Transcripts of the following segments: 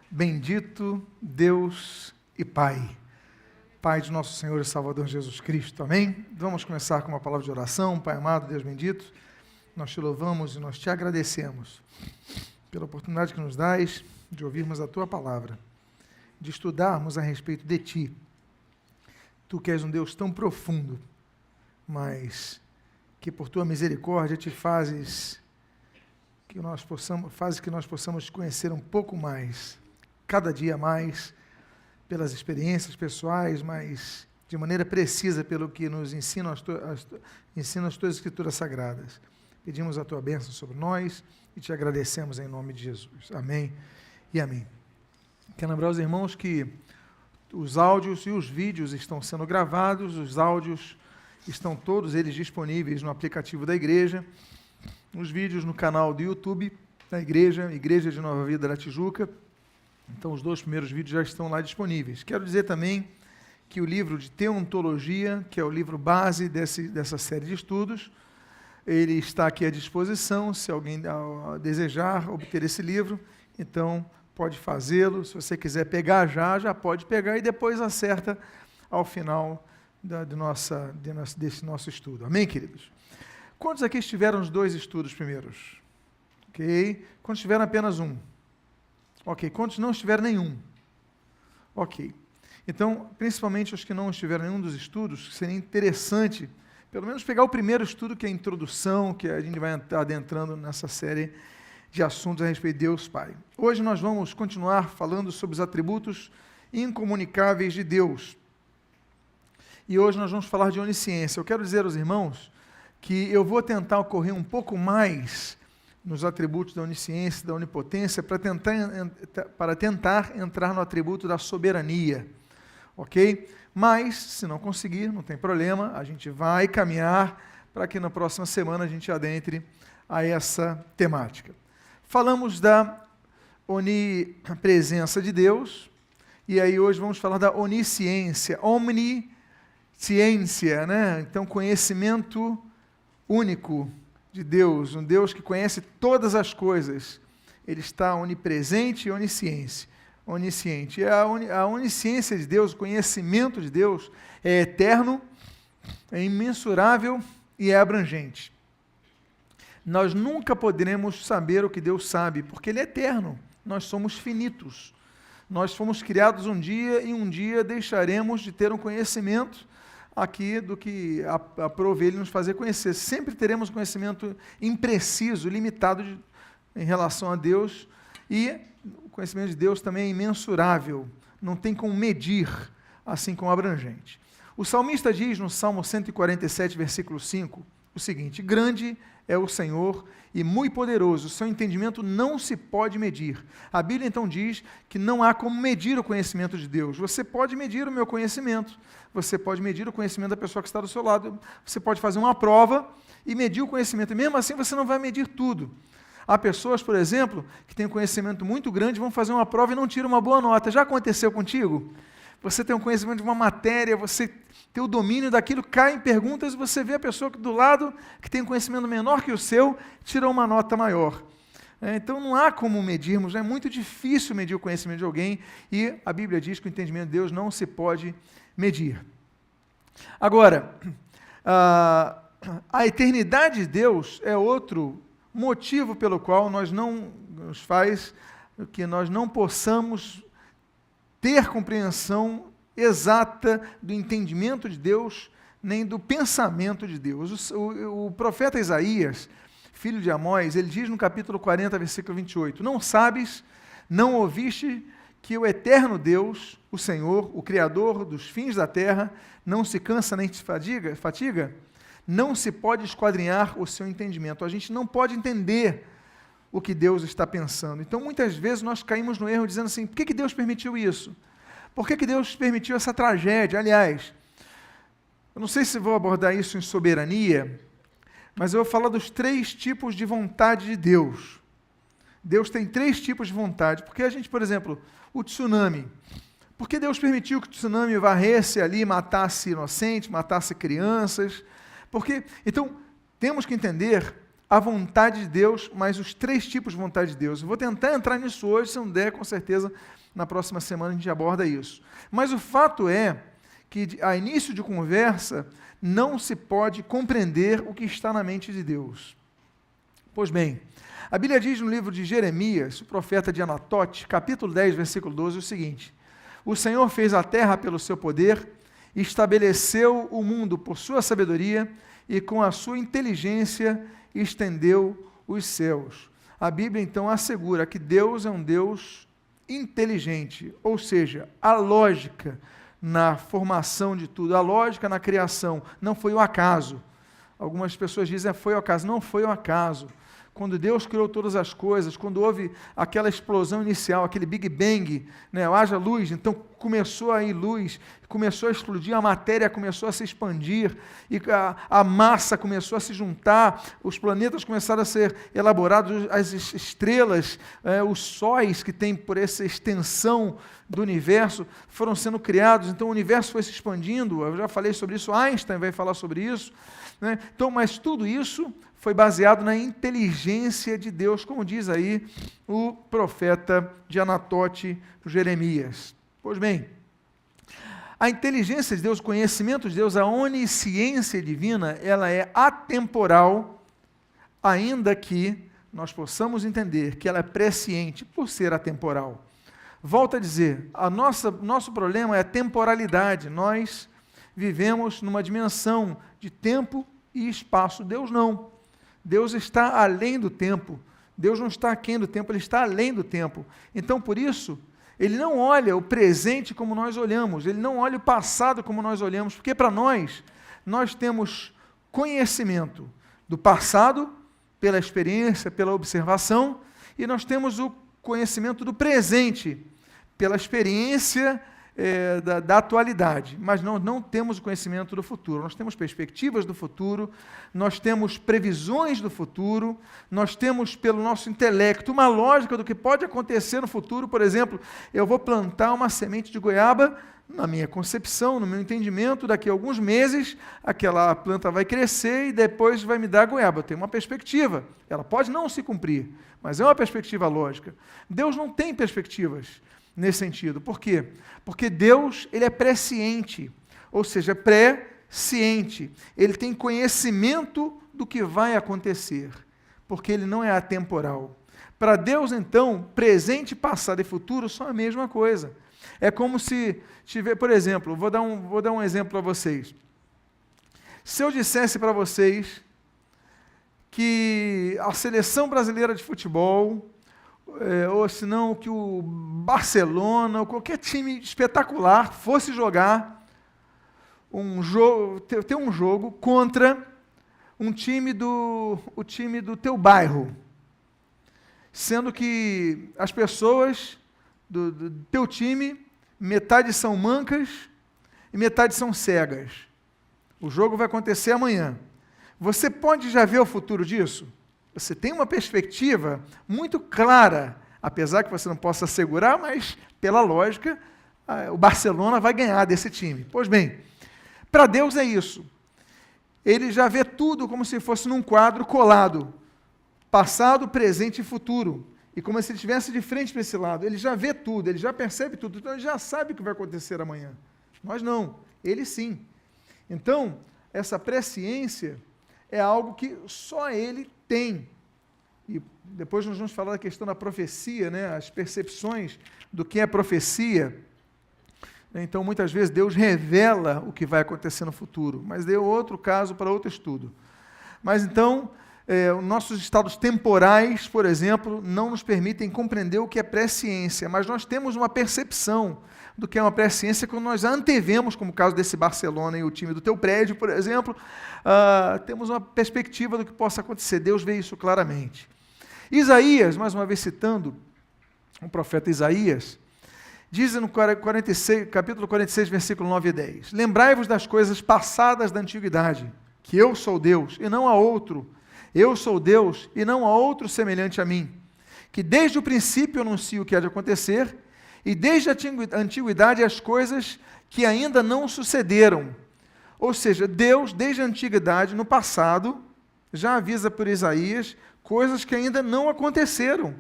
Bendito Deus e Pai, Pai de nosso Senhor e Salvador Jesus Cristo, amém? Vamos começar com uma palavra de oração. Pai amado, Deus bendito, nós te louvamos e nós te agradecemos pela oportunidade que nos dás de ouvirmos a Tua palavra, de estudarmos a respeito de Ti. Tu que és um Deus tão profundo, mas que por Tua misericórdia te fazes que nós possamos te conhecer um pouco mais, cada dia mais, pelas experiências pessoais, mas de maneira precisa pelo que nos ensinam as Tuas Escrituras Sagradas. Pedimos a Tua bênção sobre nós e te agradecemos em nome de Jesus. Amém e amém. Quero lembrar aos irmãos que os áudios e os vídeos estão sendo gravados, os áudios estão todos eles disponíveis no aplicativo da igreja, os vídeos no canal do YouTube da igreja, Igreja de Nova Vida da Tijuca. Então, os 2 primeiros vídeos já estão lá disponíveis. Quero dizer também que o livro de Teontologia, que é o livro base dessa série de estudos, ele está aqui à disposição. Se alguém desejar obter esse livro, então pode fazê-lo. Se você quiser pegar já pode pegar e depois acerta ao final desse nosso estudo. Amém, queridos? Quantos aqui estiveram os 2 estudos primeiros? Ok. Quantos tiveram apenas um? Ok. Quantos não estiveram nenhum? Ok. Então, principalmente os que não estiveram em nenhum dos estudos, seria interessante, pelo menos pegar o primeiro estudo, que é a introdução, que a gente vai adentrando nessa série de assuntos a respeito de Deus Pai. Hoje nós vamos continuar falando sobre os atributos incomunicáveis de Deus. E hoje nós vamos falar de onisciência. Eu quero dizer aos irmãos que eu vou tentar correr um pouco mais nos atributos da onisciência, da onipotência, para tentar entrar no atributo da soberania, ok? Mas, se não conseguir, não tem problema, a gente vai caminhar para que na próxima semana a gente adentre a essa temática. Falamos da onipresença de Deus, e aí hoje vamos falar da onisciência, omnisciência, né? Então, conhecimento único de Deus, um Deus que conhece todas as coisas. Ele está onipresente e onisciente. E a onisciência de Deus, o conhecimento de Deus é eterno, é imensurável e é abrangente. Nós nunca poderemos saber o que Deus sabe, porque Ele é eterno. Nós somos finitos. Nós fomos criados um dia e um dia deixaremos de ter um conhecimento aqui do que aprove Ele nos fazer conhecer. Sempre teremos conhecimento impreciso, limitado em relação a Deus, e o conhecimento de Deus também é imensurável, não tem como medir, assim como abrangente. O salmista diz no Salmo 147, versículo 5, o seguinte: grande é o Senhor e muito poderoso, o seu entendimento não se pode medir. A Bíblia então diz que não há como medir o conhecimento de Deus. Você pode medir o meu conhecimento, você pode medir o conhecimento da pessoa que está do seu lado, você pode fazer uma prova e medir o conhecimento, e mesmo assim você não vai medir tudo. Há pessoas, por exemplo, que têm um conhecimento muito grande, vão fazer uma prova e não tiram uma boa nota. Já aconteceu contigo? Você tem um conhecimento de uma matéria, você tem o domínio daquilo, cai em perguntas e você vê a pessoa do lado, que tem um conhecimento menor que o seu, tirou uma nota maior. Então não há como medirmos, é muito difícil medir o conhecimento de alguém, e a Bíblia diz que o entendimento de Deus não se pode medir. Agora, a eternidade de Deus é outro motivo pelo qual nós não possamos ter compreensão exata do entendimento de Deus, nem do pensamento de Deus. O profeta Isaías, filho de Amós, ele diz no capítulo 40, versículo 28, não sabes, não ouviste que o eterno Deus, o Senhor, o Criador dos fins da terra, não se cansa nem se fatiga? Não se pode esquadrinhar o seu entendimento. A gente não pode entender o que Deus está pensando. Então, muitas vezes, nós caímos no erro dizendo assim, por que Deus permitiu isso? Por que Deus permitiu essa tragédia? Aliás, eu não sei se vou abordar isso em soberania, mas eu vou falar dos 3 tipos de vontade de Deus. Deus tem 3 tipos de vontade. Porque a gente, por exemplo, o tsunami. Por que Deus permitiu que o tsunami varresse ali, matasse inocentes, matasse crianças? Porque, então, temos que entender a vontade de Deus, mas os 3 tipos de vontade de Deus. Eu vou tentar entrar nisso hoje, se não der, com certeza, na próxima semana a gente aborda isso. Mas o fato é que, a início de conversa, não se pode compreender o que está na mente de Deus. Pois bem, a Bíblia diz no livro de Jeremias, o profeta de Anatote, capítulo 10, versículo 12, o seguinte: o Senhor fez a terra pelo seu poder, estabeleceu o mundo por sua sabedoria, e com a sua inteligência estendeu os céus. A Bíblia, então, assegura que Deus é um Deus inteligente, ou seja, a lógica na formação de tudo, a lógica na criação, não foi o acaso. Algumas pessoas dizem, foi o acaso. Não foi o acaso. Quando Deus criou todas as coisas, quando houve aquela explosão inicial, aquele Big Bang, né, haja luz, então começou a ir luz, começou a explodir, a matéria começou a se expandir, e a massa começou a se juntar, os planetas começaram a ser elaborados, as estrelas, os sóis que tem por essa extensão do universo foram sendo criados, então o universo foi se expandindo, eu já falei sobre isso, Einstein vai falar sobre isso, né? Então, mas tudo isso foi baseado na inteligência de Deus, como diz aí o profeta de Anatote, Jeremias. Pois bem, a inteligência de Deus, o conhecimento de Deus, a onisciência divina, ela é atemporal, ainda que nós possamos entender que ela é presciente por ser atemporal. Volto a dizer, nosso problema é a temporalidade, nós vivemos numa dimensão de tempo e espaço, Deus não. Deus está além do tempo, Deus não está aquém do tempo, Ele está além do tempo. Então, por isso, Ele não olha o presente como nós olhamos, Ele não olha o passado como nós olhamos, porque para nós temos conhecimento do passado, pela experiência, pela observação, e nós temos o conhecimento do presente, pela experiência da atualidade, mas nós não temos o conhecimento do futuro, nós temos perspectivas do futuro, nós temos previsões do futuro, nós temos pelo nosso intelecto uma lógica do que pode acontecer no futuro. Por exemplo, eu vou plantar uma semente de goiaba, na minha concepção, no meu entendimento, daqui a alguns meses, aquela planta vai crescer e depois vai me dar goiaba. Eu tenho uma perspectiva, ela pode não se cumprir, mas é uma perspectiva lógica. Deus não tem perspectivas nesse sentido. Por quê? Porque Deus, Ele é presciente, ou seja, pré-ciente. Ele tem conhecimento do que vai acontecer, porque Ele não é atemporal. Para Deus, então, presente, passado e futuro são a mesma coisa. É como se tiver, por exemplo, vou dar um exemplo para vocês. Se eu dissesse para vocês que a seleção brasileira de futebol, ou se não que o Barcelona, ou qualquer time espetacular fosse jogar um jogo, ter um jogo contra o time do teu bairro, sendo que as pessoas do teu time, metade são mancas e metade são cegas. O jogo vai acontecer amanhã. Você pode já ver o futuro disso? Você tem uma perspectiva muito clara, apesar que você não possa assegurar, mas pela lógica, o Barcelona vai ganhar desse time. Pois bem, para Deus é isso. Ele já vê tudo como se fosse num quadro colado, passado, presente e futuro. E como se ele estivesse de frente para esse lado. Ele já vê tudo, ele já percebe tudo, então ele já sabe o que vai acontecer amanhã. Nós não, ele sim. Então, essa presciência é algo que só ele tem. E depois nós vamos falar da questão da profecia, né? As percepções do que é profecia. Então, muitas vezes, Deus revela o que vai acontecer no futuro, mas deu outro caso para outro estudo. Mas, então, os nossos estados temporais, por exemplo, não nos permitem compreender o que é presciência, mas nós temos uma percepção do que é uma presciência quando nós antevemos, como o caso desse Barcelona e o time do teu prédio, por exemplo, temos uma perspectiva do que possa acontecer. Deus vê isso claramente. Isaías, mais uma vez citando o profeta Isaías, diz no capítulo 46, versículo 9 e 10, lembrai-vos das coisas passadas da antiguidade, que eu sou Deus e não há outro, eu sou Deus e não há outro semelhante a mim, que desde o princípio anuncio o que há de acontecer, e desde a antiguidade as coisas que ainda não sucederam. Ou seja, Deus, desde a antiguidade, no passado, já avisa por Isaías coisas que ainda não aconteceram.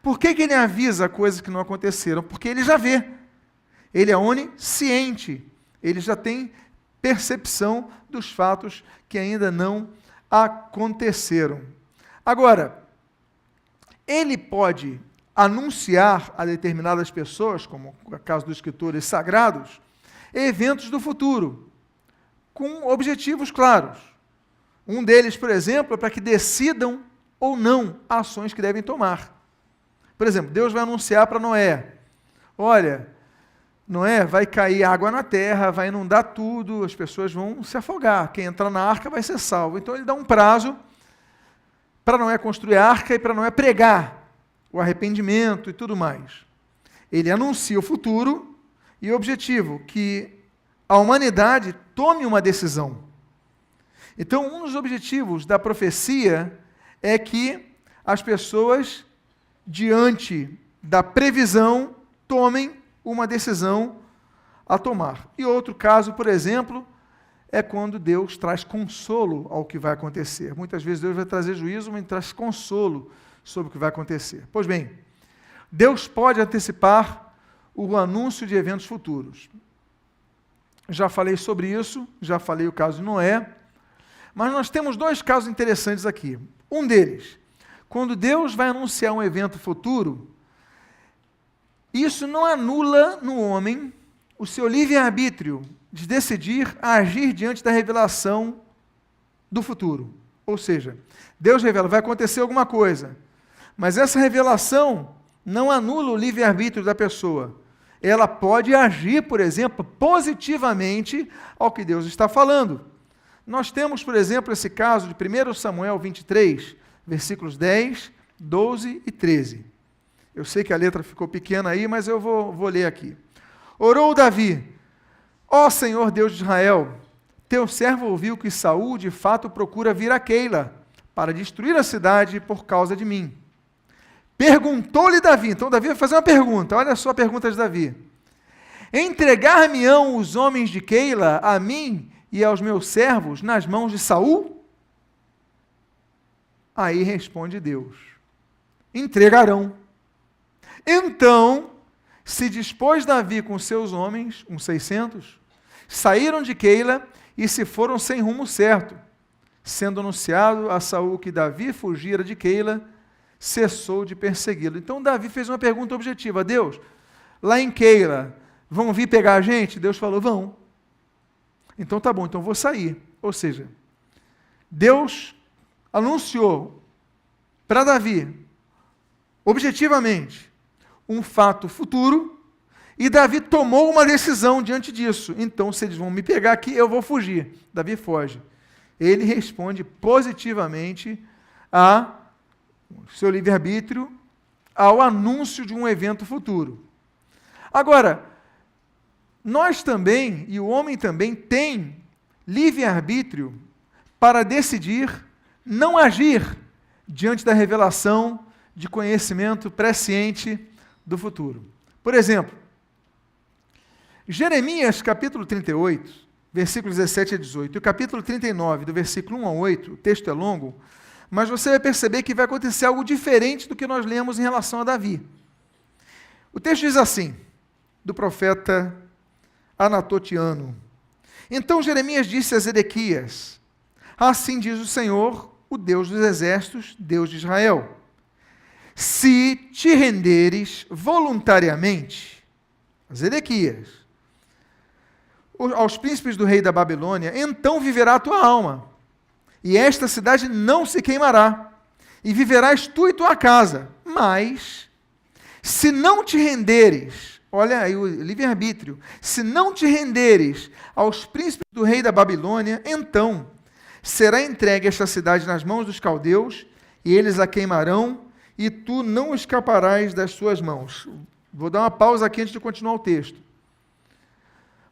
Por que ele avisa coisas que não aconteceram? Porque ele já vê. Ele é onisciente. Ele já tem percepção dos fatos que ainda não aconteceram. Agora, ele pode anunciar a determinadas pessoas, como no caso dos escritores sagrados, eventos do futuro, com objetivos claros. Um deles, por exemplo, é para que decidam ou não ações que devem tomar. Por exemplo, Deus vai anunciar para Noé, olha, Noé, vai cair água na terra, vai inundar tudo, as pessoas vão se afogar, quem entrar na arca vai ser salvo. Então ele dá um prazo para Noé construir a arca e para Noé pregar o arrependimento e tudo mais. Ele anuncia o futuro e o objetivo, que a humanidade tome uma decisão. Então, um dos objetivos da profecia é que as pessoas, diante da previsão, tomem uma decisão a tomar. E outro caso, por exemplo, é quando Deus traz consolo ao que vai acontecer. Muitas vezes Deus vai trazer juízo, mas traz consolo sobre o que vai acontecer. Pois bem, Deus pode antecipar o anúncio de eventos futuros. Já falei sobre isso, já falei o caso de Noé, mas nós temos dois casos interessantes aqui. Um deles, quando Deus vai anunciar um evento futuro, isso não anula no homem o seu livre-arbítrio de decidir agir diante da revelação do futuro. Ou seja, Deus revela, vai acontecer alguma coisa, mas essa revelação não anula o livre-arbítrio da pessoa. Ela pode agir, por exemplo, positivamente ao que Deus está falando. Nós temos, por exemplo, esse caso de 1 Samuel 23, versículos 10, 12 e 13. Eu sei que a letra ficou pequena aí, mas eu vou ler aqui. Orou Davi, ó Senhor Deus de Israel, teu servo ouviu que Saul de fato procura vir a Keila, para destruir a cidade por causa de mim. Perguntou-lhe Davi, então Davi vai fazer uma pergunta, olha só a pergunta de Davi. Entregar-me-ão os homens de Keila a mim e aos meus servos nas mãos de Saul? Aí responde Deus, entregarão. Então, se dispôs Davi com seus homens, uns 600, saíram de Keila e se foram sem rumo certo. Sendo anunciado a Saul que Davi fugira de Keila, cessou de persegui-lo. Então Davi fez uma pergunta objetiva, Deus, lá em Keila, vão vir pegar a gente? Deus falou, vão. Então tá bom, então vou sair. Ou seja, Deus anunciou para Davi, objetivamente, um fato futuro, e Davi tomou uma decisão diante disso. Então, se eles vão me pegar aqui, eu vou fugir. Davi foge. Ele responde positivamente a seu livre-arbítrio, ao anúncio de um evento futuro. Agora, nós também, e o homem também, tem livre-arbítrio para decidir não agir diante da revelação de conhecimento presciente do futuro. Por exemplo, Jeremias capítulo 38, versículos 17 a 18, e o capítulo 39, do versículo 1 a 8, o texto é longo, mas você vai perceber que vai acontecer algo diferente do que nós lemos em relação a Davi. O texto diz assim, do profeta Anatotiano. Então Jeremias disse a Zedequias, assim diz o Senhor, o Deus dos exércitos, Deus de Israel, se te renderes voluntariamente, Zedequias, aos príncipes do rei da Babilônia, então viverá a tua alma, e esta cidade não se queimará, e viverás tu e tua casa. Mas, se não te renderes, olha aí o livre-arbítrio, se não te renderes aos príncipes do rei da Babilônia, então será entregue esta cidade nas mãos dos caldeus, e eles a queimarão, e tu não escaparás das suas mãos. Vou dar uma pausa aqui antes de continuar o texto.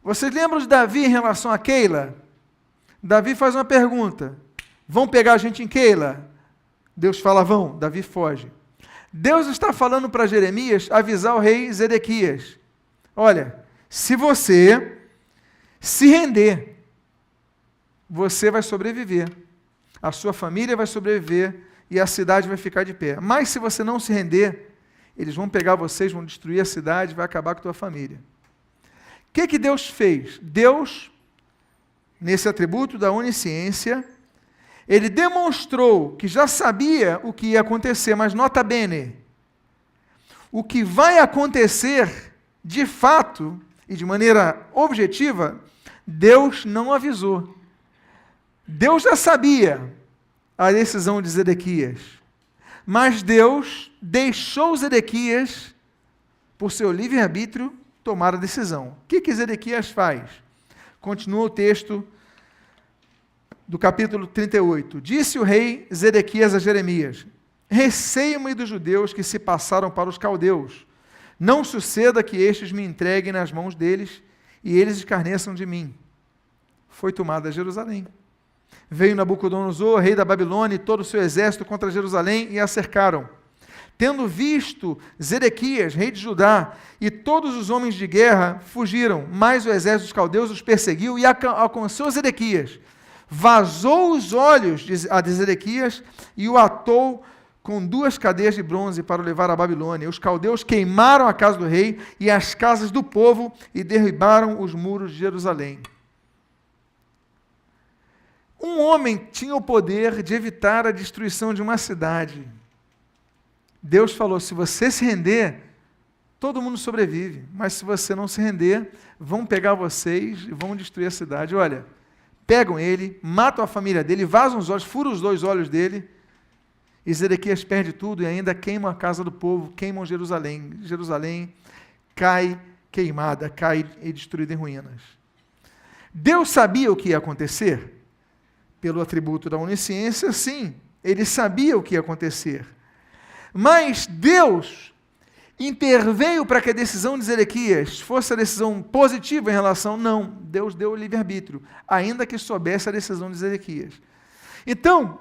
Vocês lembram de Davi em relação a Keila? Davi faz uma pergunta. Vão pegar a gente em Keila? Deus fala, vão. Davi foge. Deus está falando para Jeremias avisar o rei Zedequias. Olha, se você se render, você vai sobreviver. a sua família vai sobreviver e a cidade vai ficar de pé. Mas se você não se render, eles vão pegar vocês, vão destruir a cidade, vai acabar com a tua família. O que Deus fez? Deus, nesse atributo da onisciência, ele demonstrou que já sabia o que ia acontecer, mas nota bene, o que vai acontecer, de fato, e de maneira objetiva, Deus não avisou. Deus já sabia a decisão de Zedequias, mas Deus deixou Zedequias, por seu livre-arbítrio, tomar a decisão. O que Zedequias faz? Continua o texto do capítulo 38. Disse o rei Zedequias a Jeremias: receio-me dos judeus que se passaram para os caldeus. Não suceda que estes me entreguem nas mãos deles e eles escarneçam de mim. Foi tomada Jerusalém. Veio Nabucodonosor, rei da Babilônia, e todo o seu exército contra Jerusalém e a cercaram. Tendo visto Zedequias, rei de Judá, e todos os homens de guerra fugiram, mas o exército dos caldeus os perseguiu e alcançou Zedequias. Vazou os olhos de Zedequias e o atou com 2 cadeias de bronze para o levar à Babilônia. Os caldeus queimaram a casa do rei e as casas do povo e derribaram os muros de Jerusalém. Um homem tinha o poder de evitar a destruição de uma cidade. Deus falou: se você se render, todo mundo sobrevive, mas se você não se render, vão pegar vocês e vão destruir a cidade. Olha, pegam ele, matam a família dele, vazam os olhos, furam os 2 olhos dele, e Zedequias perde tudo e ainda queimam a casa do povo, queimam Jerusalém. Jerusalém cai queimada, cai e destruída em ruínas. Deus sabia o que ia acontecer? Pelo atributo da onisciência, sim, ele sabia o que ia acontecer. Mas Deus interveio para que a decisão de Zedequias fosse a decisão positiva em relação, não, Deus deu o livre-arbítrio, ainda que soubesse a decisão de Zedequias. Então,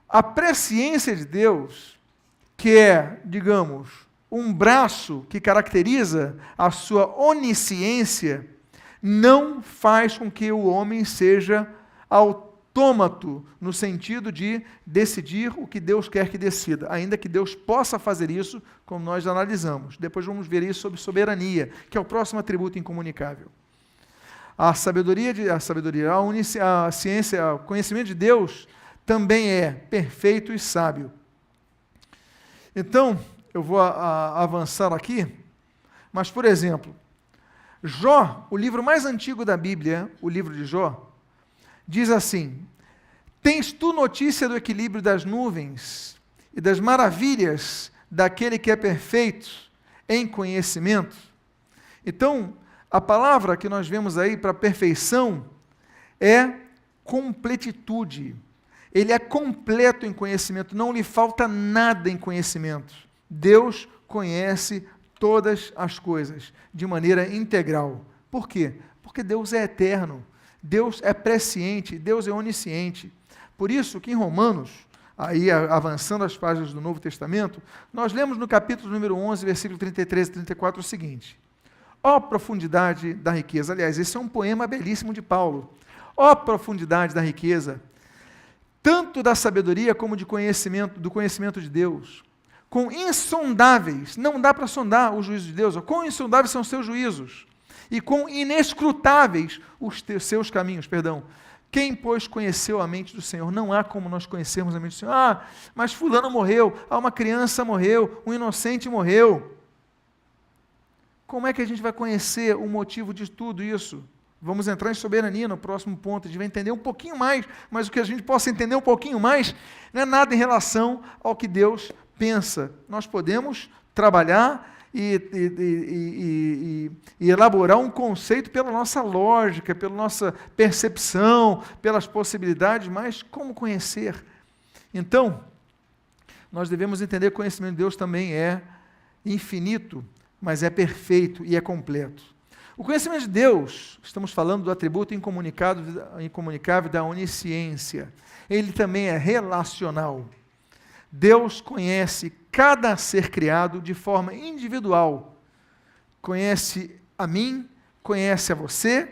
a presciência de Deus, que é, digamos, um braço que caracteriza a sua onisciência, não faz com que o homem seja autômato, no sentido de decidir o que Deus quer que decida, ainda que Deus possa fazer isso, como nós analisamos. Depois vamos ver isso sobre soberania, que é o próximo atributo incomunicável. A ciência, o conhecimento de Deus também é perfeito e sábio. Então, eu vou avançar aqui, mas, por exemplo, Jó, o livro mais antigo da Bíblia, o livro de Jó, diz assim: tens tu notícia do equilíbrio das nuvens e das maravilhas daquele que é perfeito em conhecimento? Então, a palavra que nós vemos aí para perfeição é completitude. Ele é completo em conhecimento, não lhe falta nada em conhecimento. Deus conhece todas as coisas de maneira integral. Por quê? Porque Deus é eterno, Deus é presciente, Deus é onisciente. Por isso que em Romanos, aí avançando as páginas do Novo Testamento, nós lemos no capítulo número 11, versículo 33 e 34 o seguinte: ó profundidade da riqueza. Aliás, esse é um poema belíssimo de Paulo. Ó profundidade da riqueza, tanto da sabedoria como do conhecimento de Deus. Quão insondáveis, não dá para sondar os juízos de Deus, quão insondáveis são os seus juízos, e quão inescrutáveis os seus caminhos, Quem, pois, conheceu a mente do Senhor? Não há como nós conhecermos a mente do Senhor. Ah, mas fulano morreu, uma criança morreu, um inocente morreu. Como é que a gente vai conhecer o motivo de tudo isso? Vamos entrar em soberania no próximo ponto, a gente vai entender um pouquinho mais, mas o que a gente possa entender um pouquinho mais não é nada em relação ao que Deus pensa. Nós podemos trabalhar e elaborar um conceito pela nossa lógica, pela nossa percepção, pelas possibilidades, mas como conhecer? Então, nós devemos entender que o conhecimento de Deus também é infinito, mas é perfeito e é completo. O conhecimento de Deus, estamos falando do atributo incomunicável da onisciência. Ele também é relacional. Deus conhece cada ser criado de forma individual. Conhece a mim, conhece a você,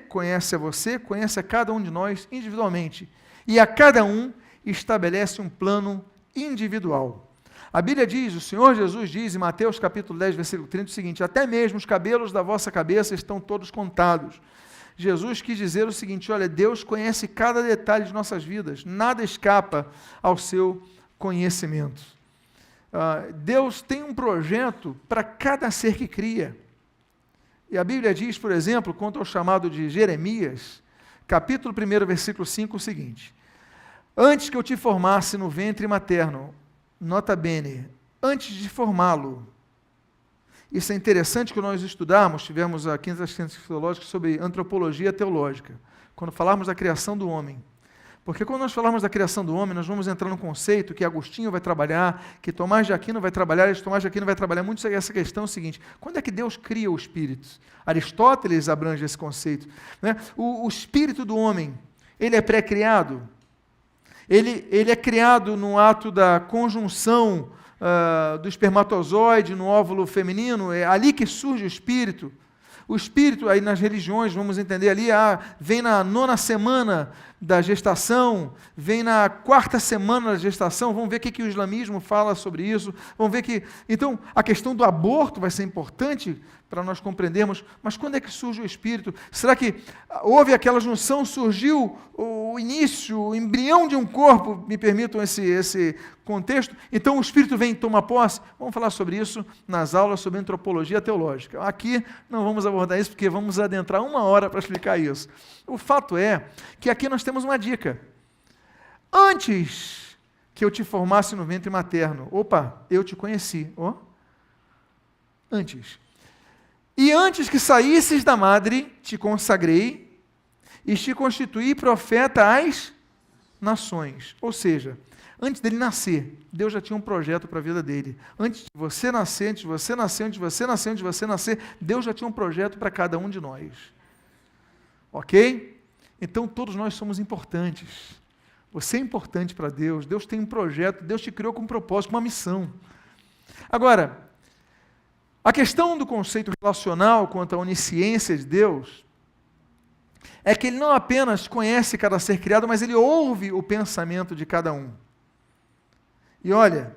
conhece a cada um de nós individualmente. E a cada um, estabelece um plano individual. A Bíblia diz, o Senhor Jesus diz em Mateus capítulo 10, versículo 30, o seguinte: até mesmo os cabelos da vossa cabeça estão todos contados. Jesus quis dizer o seguinte: olha, Deus conhece cada detalhe de nossas vidas, nada escapa ao seu conhecimento. Deus tem um projeto para cada ser que cria. E a Bíblia diz, por exemplo, quanto ao chamado de Jeremias, capítulo 1, versículo 5, o seguinte: antes que eu te formasse no ventre materno, nota bene, antes de formá-lo. Isso é interessante que nós estudamos, tivemos a quinta ciência teológica sobre antropologia teológica, quando falarmos da criação do homem. Porque quando nós falarmos da criação do homem, nós vamos entrar num conceito que Agostinho vai trabalhar, que Tomás de Aquino vai trabalhar, e Tomás de Aquino vai trabalhar muito essa questão seguinte: quando é que Deus cria o espírito? Aristóteles abrange esse conceito, né? O espírito do homem, ele é pré-criado? Ele é criado no ato da conjunção do espermatozoide no óvulo feminino, é ali que surge o espírito. O espírito, aí nas religiões, vamos entender ali, vem na 9ª semana da gestação, vem na 4ª semana da gestação, vamos ver o que o islamismo fala sobre isso, vamos ver que... Então, a questão do aborto vai ser importante para nós compreendermos, mas quando é que surge o espírito? Será que houve aquela junção, surgiu o início, o embrião de um corpo, me permitam esse contexto, então o espírito vem e toma posse? Vamos falar sobre isso nas aulas sobre antropologia teológica. Aqui não vamos abordar isso, porque vamos adentrar 1 hora para explicar isso. O fato é que aqui nós temos uma dica. Antes que eu te formasse no ventre materno, eu te conheci. Antes. E antes que saísses da madre, te consagrei e te constituí profeta às nações. Ou seja, antes dele nascer, Deus já tinha um projeto para a vida dele. Antes de você nascer, Deus já tinha um projeto para cada um de nós. Ok? Então todos nós somos importantes. Você é importante para Deus, Deus tem um projeto, Deus te criou com um propósito, com uma missão. Agora, a questão do conceito relacional quanto à onisciência de Deus é que Ele não apenas conhece cada ser criado, mas Ele ouve o pensamento de cada um. E olha,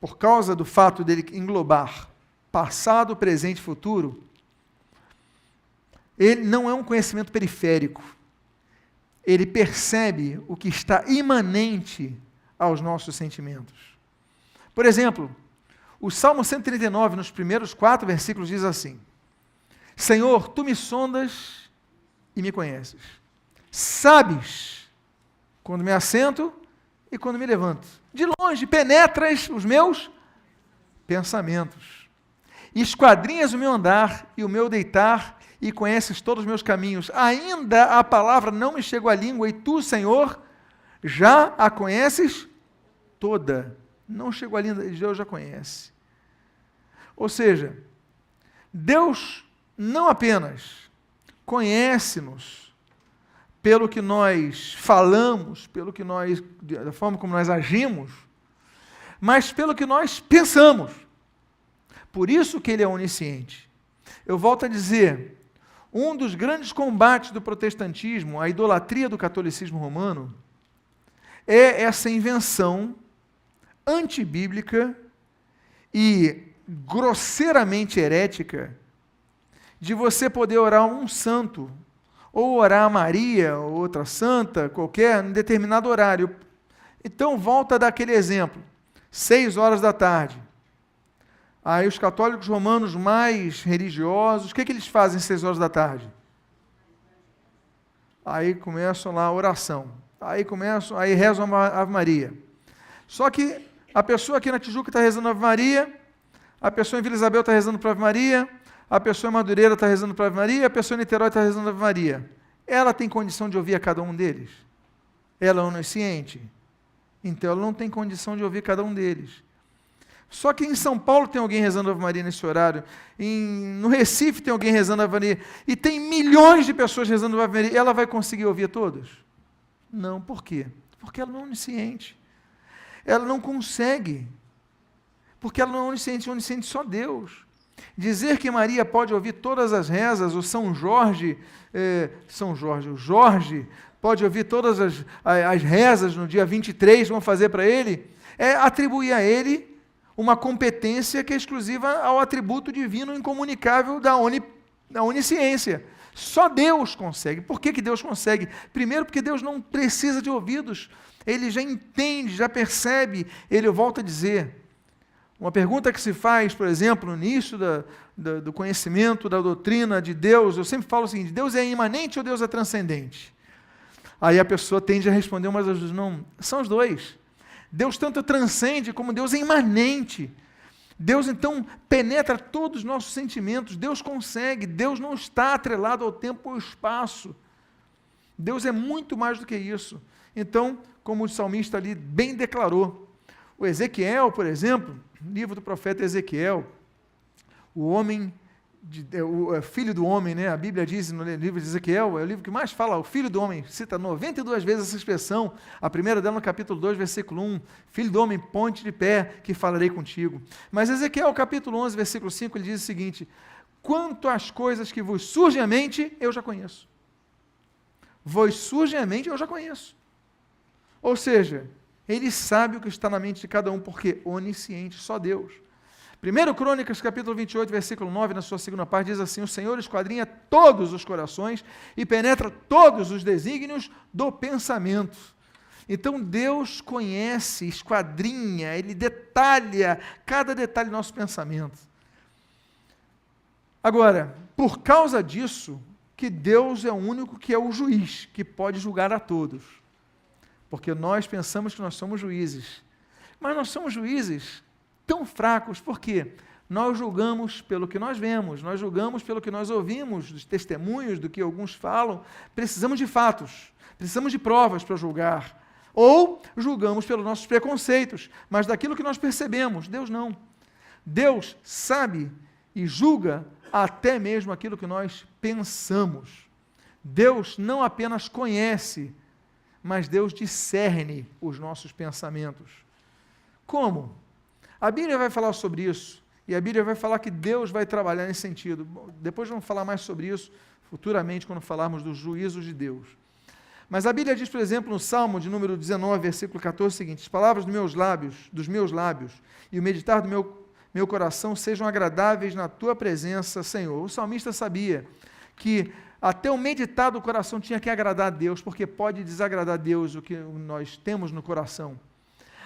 por causa do fato dele englobar passado, presente e futuro, ele não é um conhecimento periférico. Ele percebe o que está imanente aos nossos sentimentos. Por exemplo, o Salmo 139, nos primeiros 4 versículos, diz assim: Senhor, Tu me sondas e me conheces. Sabes quando me assento e quando me levanto. De longe penetras os meus pensamentos. Esquadrinhas o meu andar e o meu deitar e conheces todos os meus caminhos. Ainda a palavra não me chegou à língua e Tu, Senhor, já a conheces toda. Não chegou à língua, Deus já conhece. Ou seja, Deus não apenas conhece-nos pelo que nós falamos, da forma como nós agimos, mas pelo que nós pensamos. Por isso que Ele é onisciente. Eu volto a dizer, um dos grandes combates do protestantismo, a idolatria do catolicismo romano, é essa invenção antibíblica e grosseiramente herética de você poder orar um santo, ou orar a Maria, ou outra santa, qualquer, em determinado horário. Então, volta a dar aquele exemplo, 6 horas da tarde. Aí os católicos romanos mais religiosos, o que eles fazem às 6 horas da tarde? Aí começam lá a oração. Aí rezam a Ave Maria. Só que a pessoa aqui na Tijuca está rezando a Ave Maria, a pessoa em Vila Isabel está rezando para a Ave Maria, a pessoa em Madureira está rezando para a Ave Maria, a pessoa em Niterói está rezando a Ave Maria. Ela tem condição de ouvir a cada um deles? Ela é onisciente. Então ela não tem condição de ouvir cada um deles. Só que em São Paulo tem alguém rezando a Ave Maria nesse horário, no Recife tem alguém rezando a Ave Maria, e tem milhões de pessoas rezando a Ave Maria, ela vai conseguir ouvir a todos? Não, por quê? Porque ela não é onisciente. Ela não consegue. Porque ela não é onisciente só Deus. Dizer que Maria pode ouvir todas as rezas, o Jorge pode ouvir todas as rezas no dia 23, vão fazer para ele, é atribuir a ele uma competência que é exclusiva ao atributo divino incomunicável da onisciência. Só Deus consegue. Por que Deus consegue? Primeiro, porque Deus não precisa de ouvidos. Ele já entende, já percebe. Ele volta a dizer. Uma pergunta que se faz, por exemplo, no início do conhecimento da doutrina de Deus, eu sempre falo o seguinte: Deus é imanente ou Deus é transcendente? Aí a pessoa tende a responder umas das duas. Não, são os dois. Deus tanto transcende como Deus é imanente. Deus então penetra todos os nossos sentimentos. Deus consegue. Deus não está atrelado ao tempo ou ao espaço. Deus é muito mais do que isso. Então, como o salmista ali bem declarou, o Ezequiel, por exemplo, livro do profeta Ezequiel, o filho do homem, né? A Bíblia diz no livro de Ezequiel, é o livro que mais fala, o filho do homem, cita 92 vezes essa expressão, a primeira dela no capítulo 2, versículo 1, filho do homem, ponte de pé, que falarei contigo. Mas Ezequiel, capítulo 11, versículo 5, ele diz o seguinte: quanto às coisas que vos surgem à mente, eu já conheço. Vos surgem à mente, eu já conheço. Ou seja, ele sabe o que está na mente de cada um, porque onisciente, só Deus. 1 Crônicas, capítulo 28, versículo 9, na sua segunda parte, diz assim: o Senhor esquadrinha todos os corações e penetra todos os desígnios do pensamento. Então Deus conhece, esquadrinha, Ele detalha cada detalhe do nosso pensamento. Agora, por causa disso, que Deus é o único que é o juiz, que pode julgar a todos. Porque nós pensamos que nós somos juízes, mas nós somos juízes tão fracos, porque nós julgamos pelo que nós vemos, nós julgamos pelo que nós ouvimos, dos testemunhos, do que alguns falam. Precisamos de fatos, precisamos de provas para julgar, ou julgamos pelos nossos preconceitos, mas daquilo que nós percebemos. Deus não. Deus sabe e julga até mesmo aquilo que nós pensamos. Deus não apenas conhece, mas Deus discerne os nossos pensamentos. Como? A Bíblia vai falar sobre isso, e a Bíblia vai falar que Deus vai trabalhar nesse sentido. Depois vamos falar mais sobre isso futuramente, quando falarmos dos juízos de Deus. Mas a Bíblia diz, por exemplo, no Salmo de número 19, versículo 14, o seguinte: as palavras dos meus lábios, e o meditar do meu coração sejam agradáveis na tua presença, Senhor. O salmista sabia que até o meditar do coração tinha que agradar a Deus, porque pode desagradar a Deus o que nós temos no coração.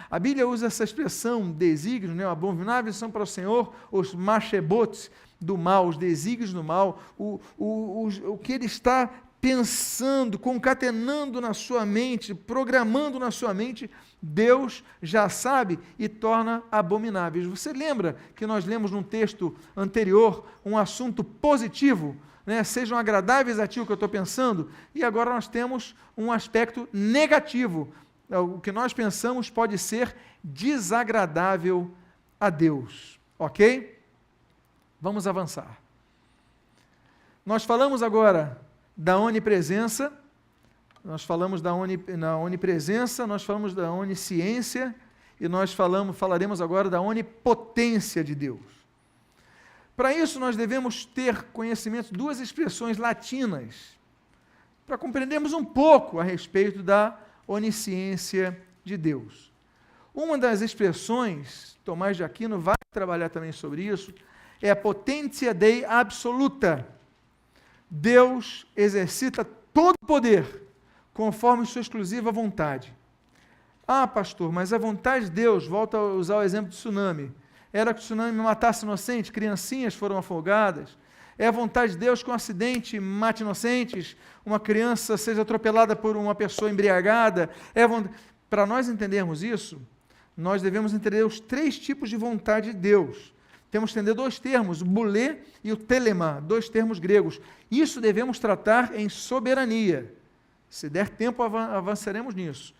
A Bíblia usa essa expressão, desígnios, né? Abomináveis são para o Senhor os machebotes do mal, os desígnios do mal, o que ele está pensando, concatenando na sua mente, programando na sua mente, Deus já sabe e torna abomináveis. Você lembra que nós lemos num texto anterior um assunto positivo, né? Sejam agradáveis a ti o que eu estou pensando, e agora nós temos um aspecto negativo. O que nós pensamos pode ser desagradável a Deus, ok? Vamos avançar. Nós falamos agora da onipresença, nós falamos da onipresença, nós falamos da onisciência, e nós falaremos agora da onipotência de Deus. Para isso, nós devemos ter conhecimento de duas expressões latinas, para compreendermos um pouco a respeito da onisciência de Deus. Uma das expressões, Tomás de Aquino vai trabalhar também sobre isso, é a potentia Dei absoluta. Deus exercita todo o poder conforme sua exclusiva vontade. Ah, pastor, mas a vontade de Deus, volta a usar o exemplo do tsunami, era que o tsunami matasse inocentes, criancinhas foram afogadas. É a vontade de Deus que um acidente mate inocentes, uma criança seja atropelada por uma pessoa embriagada. Para nós entendermos isso, nós devemos entender os três tipos de vontade de Deus. Temos que entender dois termos, o bulê e o telema, dois termos gregos. Isso devemos tratar em soberania. Se der tempo, avançaremos nisso.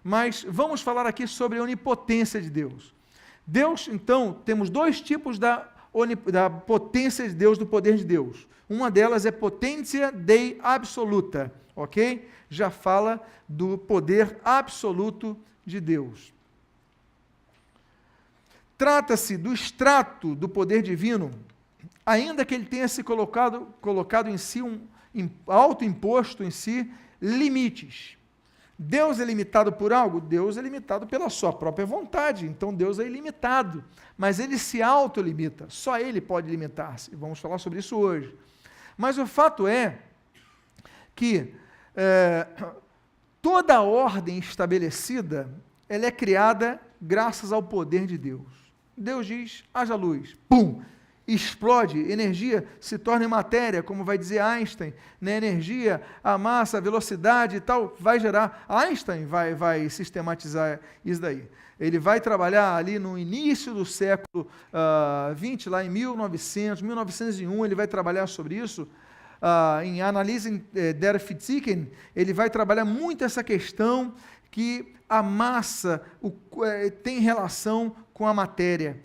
Mas vamos falar aqui sobre a onipotência de Deus. Deus, então, temos dois tipos da potência de Deus, do poder de Deus. Uma delas é potência Dei absoluta, ok? Já fala do poder absoluto de Deus. Trata-se do extrato do poder divino, ainda que ele tenha se colocado em si, autoimposto em si, limites. Deus é limitado por algo? Deus é limitado pela sua própria vontade, então Deus é ilimitado, mas ele se autolimita, só ele pode limitar-se, vamos falar sobre isso hoje. Mas o fato é que toda a ordem estabelecida, ela é criada graças ao poder de Deus. Deus diz, haja luz, pum, explode, energia se torna em matéria, como vai dizer Einstein, né? Energia, a massa, a velocidade e tal, vai gerar. Einstein vai sistematizar isso daí. Ele vai trabalhar ali no início do século XX, lá em 1901, ele vai trabalhar sobre isso. Em Analyse der Physiken, ele vai trabalhar muito essa questão que a massa tem relação com a matéria,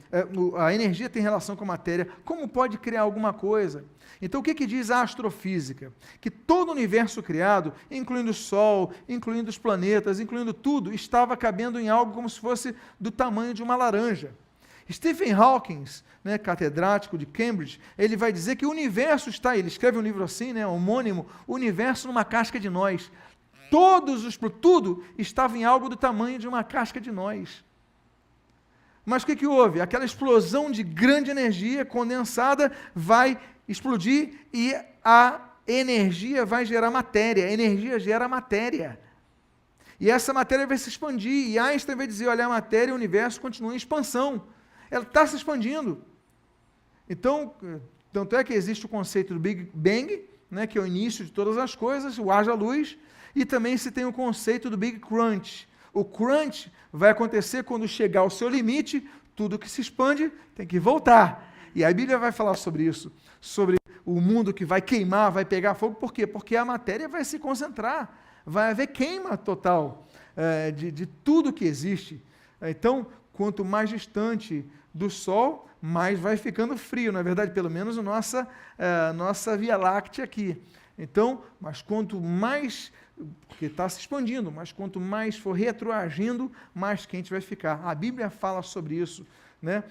a energia tem relação com a matéria, como pode criar alguma coisa? Então, o que diz a astrofísica? Que todo o universo criado, incluindo o Sol, incluindo os planetas, incluindo tudo, estava cabendo em algo como se fosse do tamanho de uma laranja. Stephen Hawking, né, catedrático de Cambridge, ele vai dizer que o universo está, ele escreve um livro assim, né, homônimo, o universo numa casca de nós. Tudo estava em algo do tamanho de uma casca de nós. Mas o que houve? Aquela explosão de grande energia condensada vai explodir e a energia vai gerar matéria. A energia gera matéria. E essa matéria vai se expandir. E Einstein vai dizer, olha, a matéria e o universo continuam em expansão. Ela está se expandindo. Então, tanto é que existe o conceito do Big Bang, né, que é o início de todas as coisas, o haja luz, e também se tem o conceito do Big Crunch. O crunch vai acontecer quando chegar ao seu limite, tudo que se expande tem que voltar. E a Bíblia vai falar sobre isso, sobre o mundo que vai queimar, vai pegar fogo. Por quê? Porque a matéria vai se concentrar, vai haver queima total de tudo que existe. Então, quanto mais distante do Sol, mais vai ficando frio, na verdade, pelo menos a nossa Via Láctea aqui. Então, mas quanto mais, porque está se expandindo, mas quanto mais for retroagindo, mais quente vai ficar. A Bíblia fala sobre isso, né?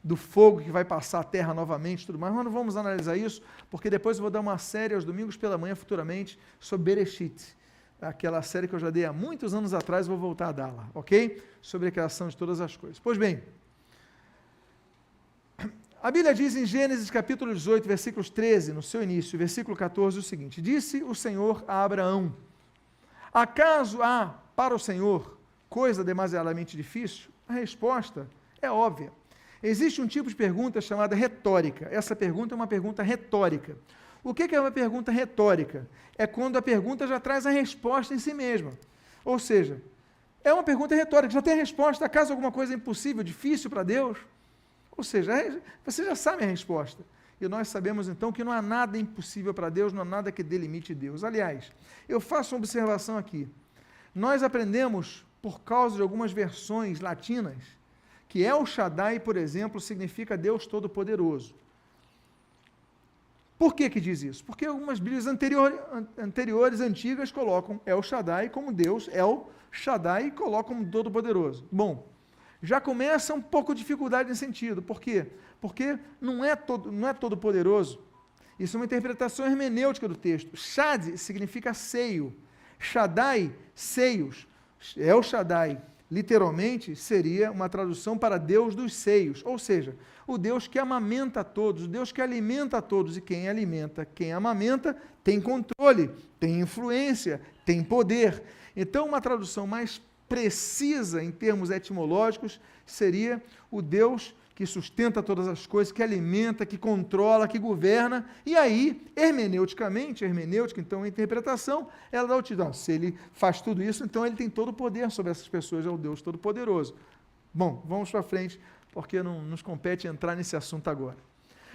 Do fogo que vai passar a terra novamente, tudo mais, mas não vamos analisar isso, porque depois eu vou dar uma série aos domingos pela manhã, futuramente, sobre Bereshit, aquela série que eu já dei há muitos anos atrás, vou voltar a dá-la, ok? Sobre a criação de todas as coisas. Pois bem, a Bíblia diz em Gênesis capítulo 18, versículos 13, no seu início, versículo 14, o seguinte: disse o Senhor a Abraão, acaso há para o Senhor coisa demasiadamente difícil? A resposta é óbvia. Existe um tipo de pergunta chamada retórica. Essa pergunta é uma pergunta retórica. O que é uma pergunta retórica? É quando a pergunta já traz a resposta em si mesma. Ou seja, é uma pergunta retórica, já tem a resposta. Acaso alguma coisa é impossível, difícil para Deus? Ou seja, você já sabe a resposta. E nós sabemos então que não há nada impossível para Deus, não há nada que delimite Deus. Aliás, eu faço uma observação aqui. Nós aprendemos, por causa de algumas versões latinas, que El Shaddai, por exemplo, significa Deus Todo-Poderoso. Por que diz isso? Porque algumas Bíblias anteriores, antigas, colocam El Shaddai como Deus, El Shaddai, e colocam como Todo-Poderoso. Bom, já começa um pouco de dificuldade nesse sentido. Por quê? Porque não é todo-poderoso. Isso é uma interpretação hermenêutica do texto. Shad significa seio. Shaddai, seios. El Shaddai, literalmente, seria uma tradução para Deus dos seios. Ou seja, o Deus que amamenta a todos, o Deus que alimenta a todos. E quem alimenta, quem amamenta, tem controle, tem influência, tem poder. Então, uma tradução mais precisa em termos etimológicos seria o Deus que sustenta todas as coisas, que alimenta, que controla, que governa. E aí, hermenêutica, então a interpretação, ela dá o título. Se ele faz tudo isso, então ele tem todo o poder sobre essas pessoas, é o Deus Todo-Poderoso. Bom, vamos para frente, porque não nos compete entrar nesse assunto agora.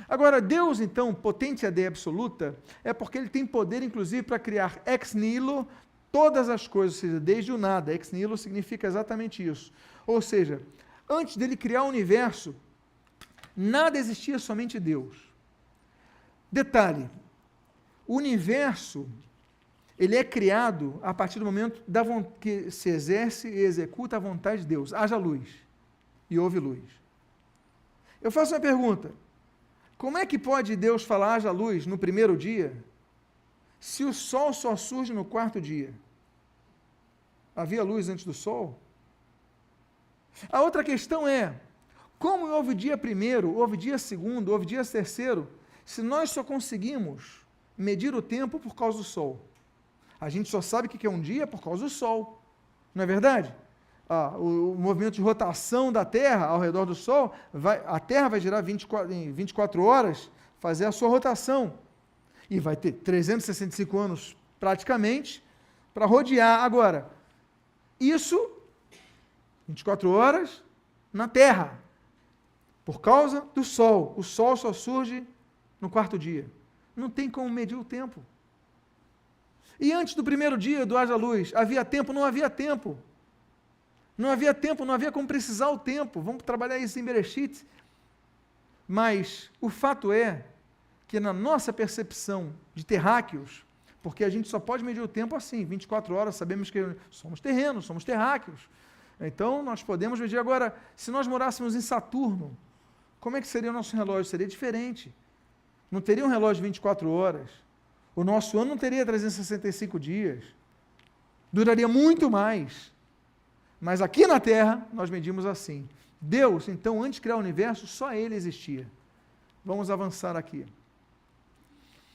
Agora, Deus, então, potente e absoluta, é porque ele tem poder, inclusive, para criar ex nihilo todas as coisas, ou seja, desde o nada. Ex nihilo significa exatamente isso. Ou seja, antes dele criar o universo, nada existia, somente Deus. Detalhe, o universo, ele é criado a partir do momento que se exerce e executa a vontade de Deus. Haja luz, e houve luz. Eu faço uma pergunta, como é que pode Deus falar haja luz no primeiro dia, se o sol só surge no quarto dia? Havia luz antes do sol? A outra questão é, como houve dia primeiro, houve dia segundo, houve dia terceiro, se nós só conseguimos medir o tempo por causa do sol? A gente só sabe o que é um dia por causa do sol, não é verdade? O movimento de rotação da Terra ao redor do Sol, a Terra vai girar em 24 horas, fazer a sua rotação, e vai ter 365 anos praticamente para rodear. Agora, isso, 24 horas na Terra, por causa do Sol. O Sol só surge no quarto dia. Não tem como medir o tempo. E antes do primeiro dia do haja luz, havia tempo? Não havia tempo. Não havia tempo, não havia como precisar o tempo. Vamos trabalhar isso em Bereshit. Mas o fato é que na nossa percepção de terráqueos, porque a gente só pode medir o tempo assim, 24 horas, sabemos que somos terrenos, somos terráqueos. Então, nós podemos medir. Agora, se nós morássemos em Saturno, como é que seria o nosso relógio? Seria diferente. Não teria um relógio de 24 horas. O nosso ano não teria 365 dias. Duraria muito mais. Mas aqui na Terra, nós medimos assim. Deus, então, antes de criar o universo, só Ele existia. Vamos avançar aqui.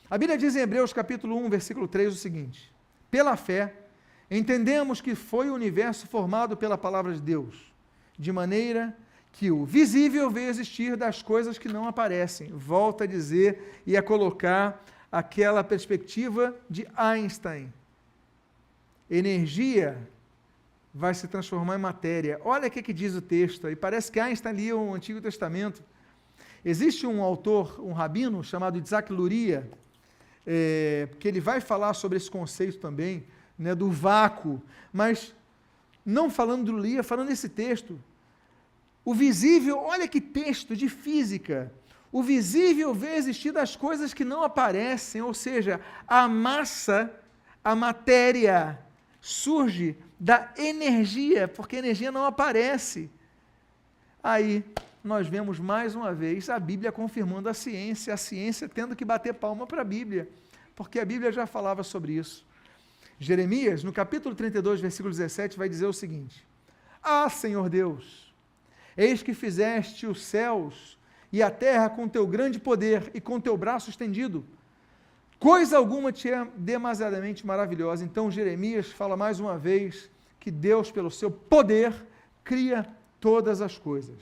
A Bíblia diz em Hebreus capítulo 1, versículo 3, o seguinte: pela fé, entendemos que foi o universo formado pela palavra de Deus, de maneira que o visível veio existir das coisas que não aparecem. Volta a dizer e a colocar aquela perspectiva de Einstein. Energia vai se transformar em matéria. Olha o que diz o texto aí. Parece que Einstein lia o Antigo Testamento. Existe um autor, um rabino, chamado Isaac Luria, que ele vai falar sobre esse conceito também, né, do vácuo, mas não falando do Luria, falando desse texto. O visível, olha que texto de física. O visível vê existir das coisas que não aparecem, ou seja, a massa, a matéria, surge da energia, porque a energia não aparece. Aí, nós vemos mais uma vez a Bíblia confirmando a ciência tendo que bater palma para a Bíblia, porque a Bíblia já falava sobre isso. Jeremias, no capítulo 32, versículo 17, vai dizer o seguinte: Ah, Senhor Deus, eis que fizeste os céus e a terra com teu grande poder e com teu braço estendido. Coisa alguma te é demasiadamente maravilhosa. Então Jeremias fala mais uma vez que Deus, pelo seu poder, cria todas as coisas.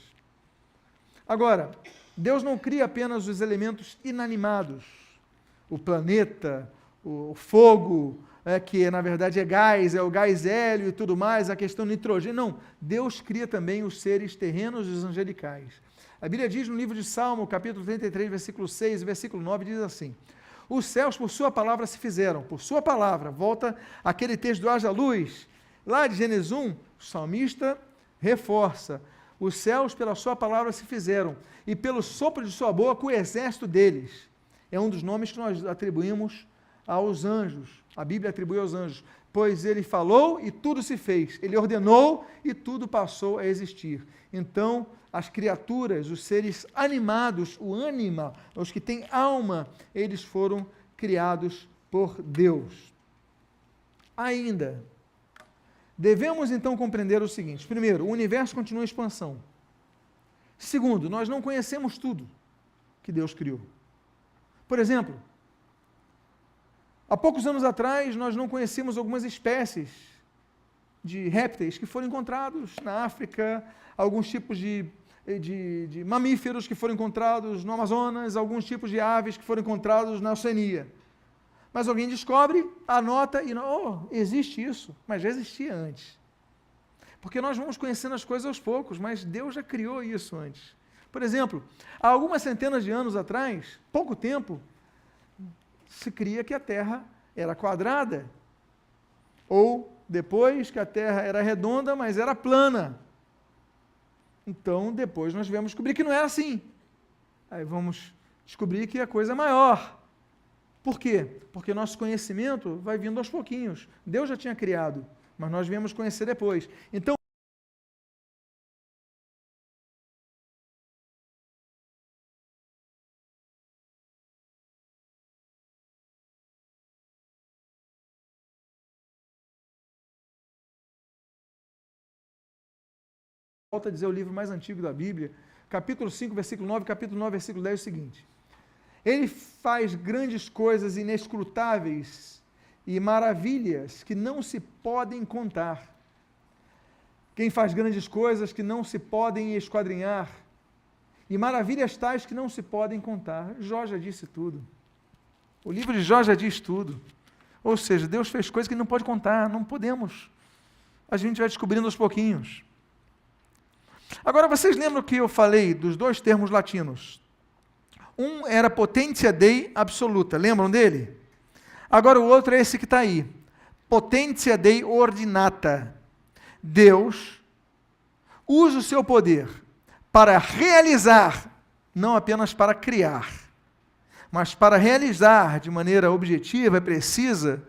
Agora, Deus não cria apenas os elementos inanimados, o planeta, o fogo, que na verdade é gás, é o gás hélio e tudo mais, a questão do nitrogênio. Não, Deus cria também os seres terrenos e os angelicais. A Bíblia diz no livro de Salmo, capítulo 33, versículo 6 e versículo 9, diz assim: os céus por sua palavra se fizeram, por sua palavra. Volta aquele texto do haja luz, lá de Gênesis 1, o salmista reforça: os céus pela sua palavra se fizeram, e pelo sopro de sua boca o exército deles. É um dos nomes que nós atribuímos aos anjos. A Bíblia atribui aos anjos, pois ele falou e tudo se fez, ele ordenou e tudo passou a existir. Então, as criaturas, os seres animados, o ânima, os que têm alma, eles foram criados por Deus. Ainda, devemos então compreender o seguinte: primeiro, o universo continua em expansão. Segundo, nós não conhecemos tudo que Deus criou. Por exemplo, há poucos anos atrás, nós não conhecíamos algumas espécies de répteis que foram encontrados na África, alguns tipos de mamíferos que foram encontrados no Amazonas, alguns tipos de aves que foram encontrados na Oceania. Mas alguém descobre, anota e, existe isso, mas já existia antes. Porque nós vamos conhecendo as coisas aos poucos, mas Deus já criou isso antes. Por exemplo, há algumas centenas de anos atrás, pouco tempo, se cria que a Terra era quadrada, ou depois que a Terra era redonda, mas era plana. Então, depois nós viemos descobrir que não era assim. Aí vamos descobrir que a coisa é maior. Por quê? Porque nosso conhecimento vai vindo aos pouquinhos. Deus já tinha criado, mas nós viemos conhecer depois. Então, volto a dizer o livro mais antigo da Bíblia, capítulo 5, versículo 9, capítulo 9, versículo 10, é o seguinte: Ele faz grandes coisas inescrutáveis e maravilhas que não se podem contar. Quem faz grandes coisas que não se podem esquadrinhar e maravilhas tais que não se podem contar. Jó já disse tudo. O livro de Jó já diz tudo. Ou seja, Deus fez coisas que não pode contar, não podemos. A gente vai descobrindo aos pouquinhos. Agora, vocês lembram que eu falei dos dois termos latinos? Um era potentia Dei absoluta, lembram dele? Agora o outro é esse que está aí, potentia Dei ordinata. Deus usa o seu poder para realizar, não apenas para criar, mas para realizar de maneira objetiva e precisa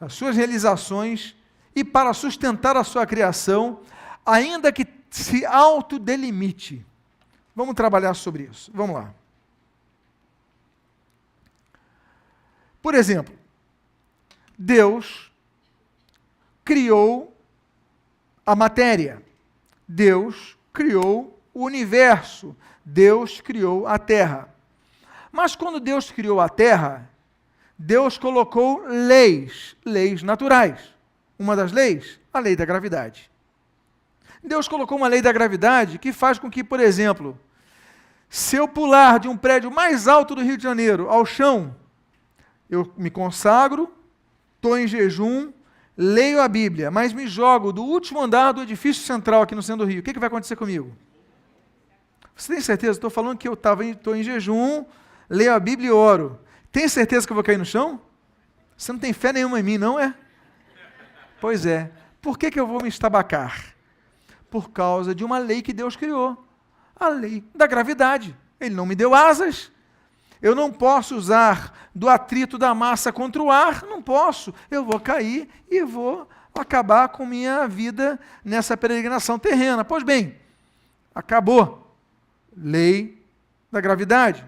as suas realizações e para sustentar a sua criação, ainda que se autodelimite. Vamos trabalhar sobre isso. Vamos lá. Por exemplo, Deus criou a matéria, Deus criou o universo, Deus criou a terra. Mas quando Deus criou a terra, Deus colocou leis naturais. Uma das leis, a lei da gravidade. Deus colocou uma lei da gravidade que faz com que, por exemplo, se eu pular de um prédio mais alto do Rio de Janeiro ao chão, eu me consagro, estou em jejum, leio a Bíblia, mas me jogo do último andar do edifício central aqui no centro do Rio. O que vai acontecer comigo? Você tem certeza? Estou falando que eu estou em jejum, leio a Bíblia e oro. Tem certeza que eu vou cair no chão? Você não tem fé nenhuma em mim, não é? Pois é. Por que eu vou me estabacar? Por causa de uma lei que Deus criou. A lei da gravidade. Ele não me deu asas. Eu não posso usar do atrito da massa contra o ar, não posso. Eu vou cair e vou acabar com minha vida nessa peregrinação terrena. Pois bem, acabou. Lei da gravidade.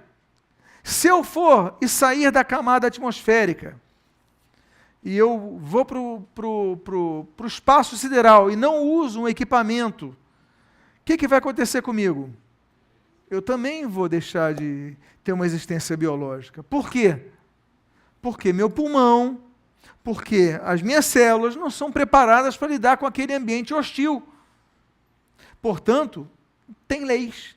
Se eu for e sair da camada atmosférica, e eu vou para o espaço sideral e não uso um equipamento, o que vai acontecer comigo? Eu também vou deixar de ter uma existência biológica. Por quê? Porque meu pulmão, porque as minhas células não são preparadas para lidar com aquele ambiente hostil. Portanto, tem leis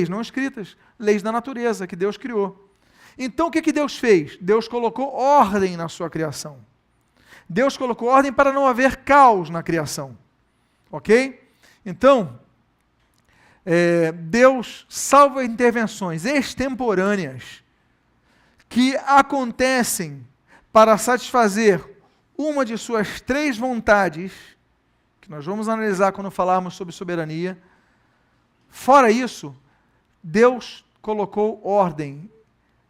não escritas, leis da natureza que Deus criou. Então, o que Deus fez? Deus colocou ordem na sua criação. Deus colocou ordem para não haver caos na criação. Ok? Então, Deus salva intervenções extemporâneas que acontecem para satisfazer uma de suas três vontades, que nós vamos analisar quando falarmos sobre soberania. Fora isso, Deus colocou ordem.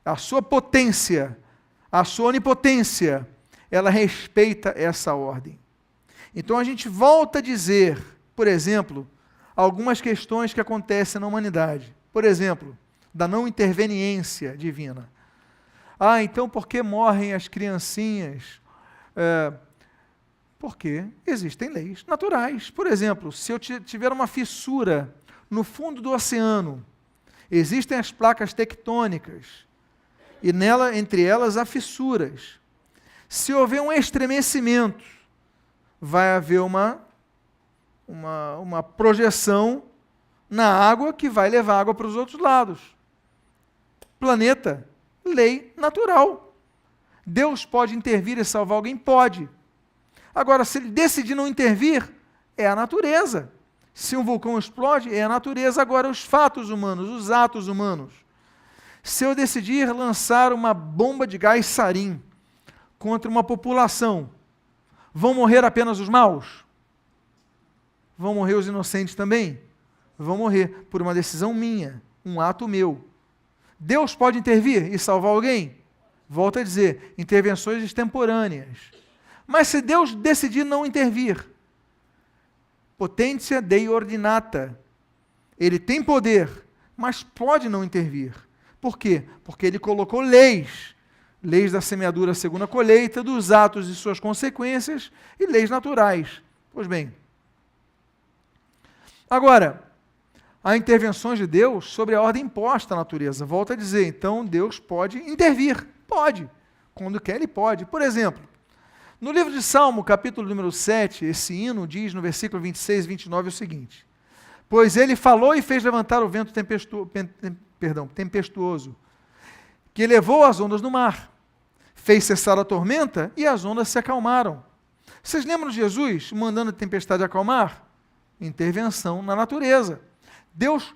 A sua potência, a sua onipotência, ela respeita essa ordem. Então a gente volta a dizer, por exemplo, algumas questões que acontecem na humanidade. Por exemplo, da não interveniência divina. Então por que morrem as criancinhas? Porque existem leis naturais. Por exemplo, se eu tiver uma fissura no fundo do oceano, existem as placas tectônicas, e entre elas há fissuras. Se houver um estremecimento, vai haver uma projeção na água que vai levar a água para os outros lados. Planeta, lei natural. Deus pode intervir e salvar alguém? Pode. Agora, se ele decidir não intervir, é a natureza. Se um vulcão explode, é a natureza. Agora, os fatos humanos, os atos humanos. Se eu decidir lançar uma bomba de gás sarin contra uma população, vão morrer apenas os maus? Vão morrer os inocentes também? Vão morrer por uma decisão minha, um ato meu. Deus pode intervir e salvar alguém? Volto a dizer, intervenções extemporâneas. Mas se Deus decidir não intervir, potentia Dei ordinata, ele tem poder, mas pode não intervir. Por quê? Porque ele colocou leis da semeadura segundo a colheita, dos atos e suas consequências, e leis naturais. Pois bem, Agora, há intervenções de Deus sobre a ordem imposta à natureza. Volto a dizer, então Deus pode intervir. Pode. Quando quer, Ele pode. Por exemplo, no livro de Salmo, capítulo número 7, esse hino diz no versículo 26 e 29 o seguinte: pois Ele falou e fez levantar o vento tempestuoso, que levou as ondas no mar, fez cessar a tormenta e as ondas se acalmaram. Vocês lembram de Jesus mandando a tempestade acalmar? Intervenção na natureza. Deus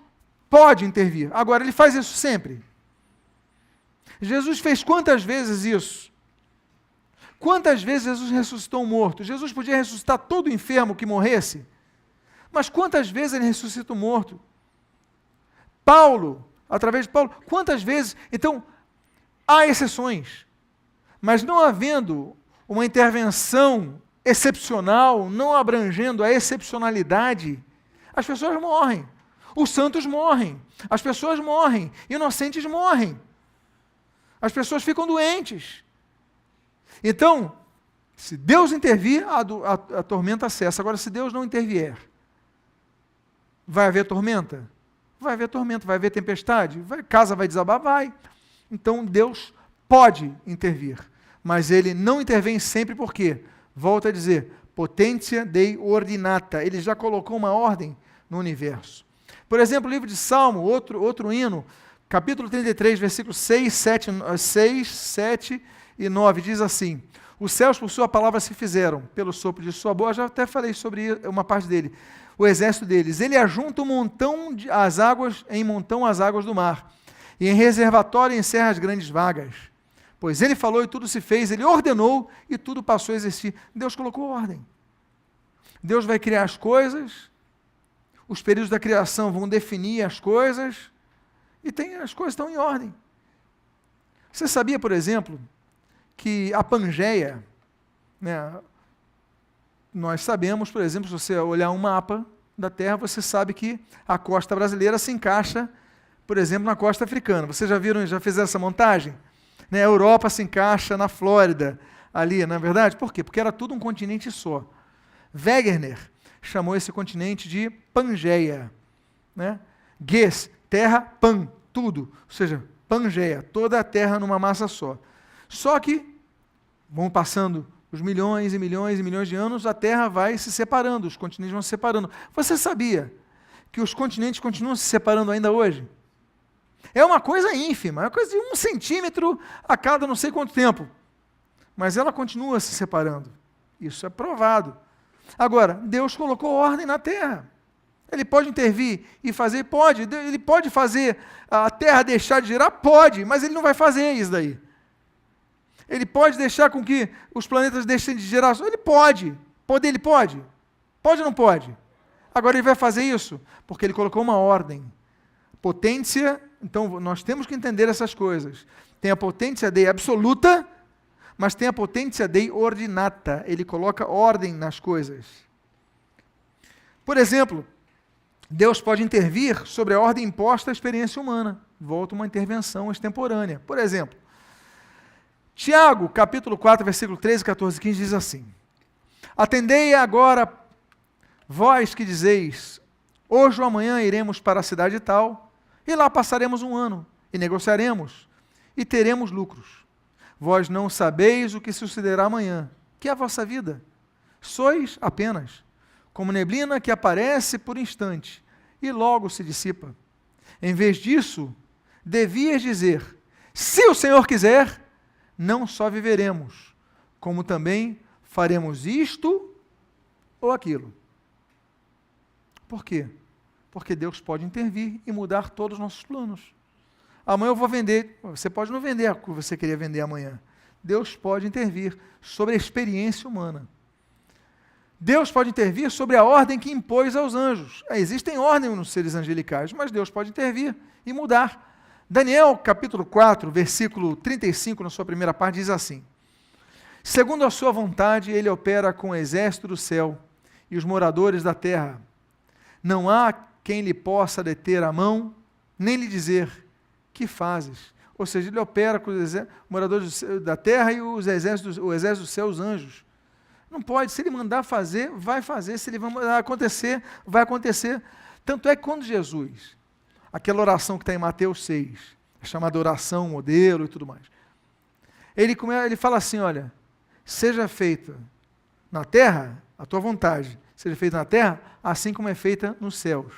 pode intervir. Agora, Ele faz isso sempre. Jesus fez quantas vezes isso? Quantas vezes Jesus ressuscitou um morto? Jesus podia ressuscitar todo enfermo que morresse, mas quantas vezes Ele ressuscita o morto? Paulo, através de Paulo, quantas vezes? Então, há exceções, mas não havendo uma intervenção excepcional, não abrangendo a excepcionalidade, as pessoas morrem, os santos morrem, as pessoas morrem, inocentes morrem, as pessoas ficam doentes. Então, se Deus intervir, a tormenta cessa. Agora, se Deus não intervier, vai haver tormenta? Vai haver tormenta, vai haver tempestade? Casa vai desabar? Vai. Então, Deus pode intervir, mas Ele não intervém sempre. Por quê? Volto a dizer, potência Dei ordinata. Ele já colocou uma ordem no universo. Por exemplo, o livro de Salmo, outro hino, capítulo 33, versículos 6, 7 e 9, diz assim: os céus por sua palavra se fizeram, pelo sopro de sua boca. Já até falei sobre uma parte dele. O exército deles. Ele ajunta em montão as águas do mar, e em reservatório encerra as grandes vagas. Pois Ele falou e tudo se fez, Ele ordenou e tudo passou a existir. Deus colocou ordem. Deus vai criar as coisas, os períodos da criação vão definir as coisas, e as coisas estão em ordem. Você sabia, por exemplo, que a Pangeia, né, nós sabemos, por exemplo, se você olhar um mapa da Terra, você sabe que a costa brasileira se encaixa, por exemplo, na costa africana. Vocês já fizeram essa montagem? Né, a Europa se encaixa na Flórida, ali, não é verdade? Por quê? Porque era tudo um continente só. Wegener chamou esse continente de Pangeia. Né? Ges, terra, pan, tudo. Ou seja, Pangeia, toda a terra numa massa só. Só que vão passando os milhões e milhões e milhões de anos, a Terra vai se separando, os continentes vão se separando. Você sabia que os continentes continuam se separando ainda hoje? É uma coisa ínfima, é uma coisa de 1 centímetro a cada não sei quanto tempo. Mas ela continua se separando. Isso é provado. Agora, Deus colocou ordem na Terra. Ele pode intervir e fazer? Pode. Ele pode fazer a Terra deixar de girar? Pode, mas Ele não vai fazer isso daí. Ele pode deixar com que os planetas deixem de girar? Ele pode. Ele pode? Pode ou não pode? Agora Ele vai fazer isso porque Ele colocou uma ordem. Potência, então nós temos que entender essas coisas. Tem a potência Dei absoluta, mas tem a potência Dei ordinata. Ele coloca ordem nas coisas. Por exemplo, Deus pode intervir sobre a ordem imposta à experiência humana. Volta uma intervenção extemporânea. Por exemplo, Tiago, capítulo 4, versículo 13, 14 e 15, diz assim: atendei agora, vós que dizeis, hoje ou amanhã iremos para a cidade tal, e lá passaremos um ano, e negociaremos, e teremos lucros. Vós não sabeis o que sucederá amanhã, que é a vossa vida. Sois apenas como neblina que aparece por instante, e logo se dissipa. Em vez disso, devias dizer, se o Senhor quiser, não só viveremos, como também faremos isto ou aquilo. Por quê? Porque Deus pode intervir e mudar todos os nossos planos. Amanhã eu vou vender. Você pode não vender o que você queria vender amanhã. Deus pode intervir sobre a experiência humana. Deus pode intervir sobre a ordem que impôs aos anjos. Existem ordens nos seres angelicais, mas Deus pode intervir e mudar. Daniel, capítulo 4, versículo 35, na sua primeira parte, diz assim: segundo a sua vontade, Ele opera com o exército do céu e os moradores da terra. Não há quem lhe possa deter a mão, nem lhe dizer, que fazes? Ou seja, Ele opera com os moradores da terra e o exército do céu, os anjos. Não pode, se Ele mandar fazer, vai fazer, se Ele mandar acontecer, vai acontecer. Tanto é que quando Jesus, aquela oração que está em Mateus 6, é chamada oração, modelo e tudo mais, ele fala assim, olha, seja feita na terra, a tua vontade, seja feita na terra, assim como é feita nos céus.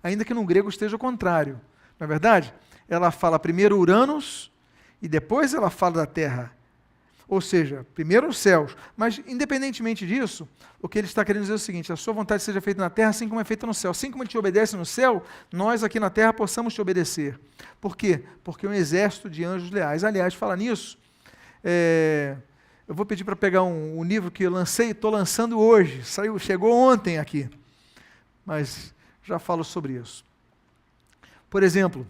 Ainda que no grego esteja o contrário. Não é verdade? Ela fala primeiro Uranus e depois ela fala da terra. Ou seja, primeiro os céus. Mas, independentemente disso, o que ele está querendo dizer é o seguinte, a sua vontade seja feita na terra, assim como é feita no céu. Assim como ele te obedece no céu, nós aqui na terra possamos te obedecer. Por quê? Porque é um exército de anjos leais. Aliás, fala nisso, eu vou pedir para pegar um livro que eu lancei, estou lançando hoje, chegou ontem aqui, mas já falo sobre isso. Por exemplo,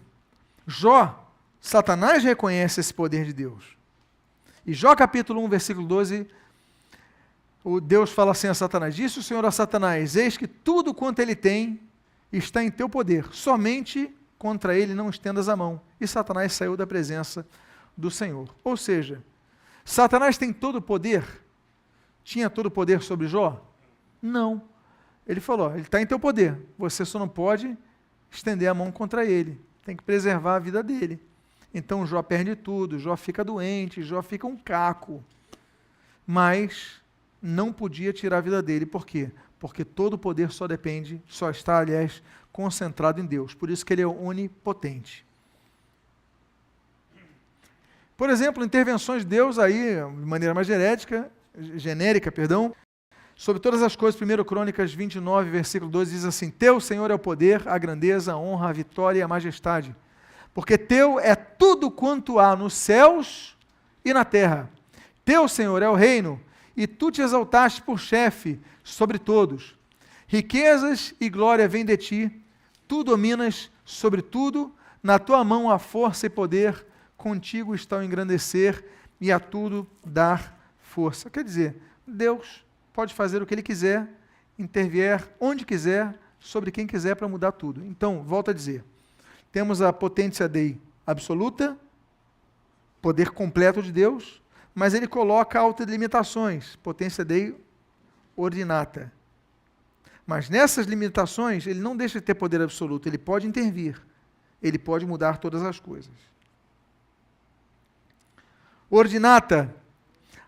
Jó, Satanás reconhece esse poder de Deus. E Jó capítulo 1, versículo 12, Deus fala assim a Satanás, disse o Senhor a Satanás, eis que tudo quanto ele tem está em teu poder, somente contra ele não estendas a mão. E Satanás saiu da presença do Senhor. Ou seja, Satanás tem todo o poder? Tinha todo o poder sobre Jó? Não. Ele falou, ele está em teu poder, você só não pode estender a mão contra ele, tem que preservar a vida dele. Então Jó perde tudo, Jó fica doente, Jó fica um caco. Mas não podia tirar a vida dele, por quê? Porque todo o poder só está, aliás, concentrado em Deus. Por isso que ele é onipotente. Por exemplo, intervenções de Deus aí, de maneira mais genérica, sobre todas as coisas, 1 Crônicas 29, versículo 12, diz assim, teu, Senhor, é o poder, a grandeza, a honra, a vitória e a majestade. Porque teu é tudo quanto há nos céus e na terra. Teu, Senhor, é o reino, e tu te exaltaste por chefe sobre todos. Riquezas e glória vêm de ti, tu dominas sobre tudo, na tua mão há força e poder, contigo está o engrandecer e a tudo dar força. Quer dizer, Deus pode fazer o que ele quiser, intervier onde quiser, sobre quem quiser para mudar tudo. Então, volto a dizer, temos a potência Dei absoluta, poder completo de Deus, mas ele coloca autolimitações, potência Dei ordinata. Mas nessas limitações, ele não deixa de ter poder absoluto, ele pode intervir, ele pode mudar todas as coisas. Ordinata,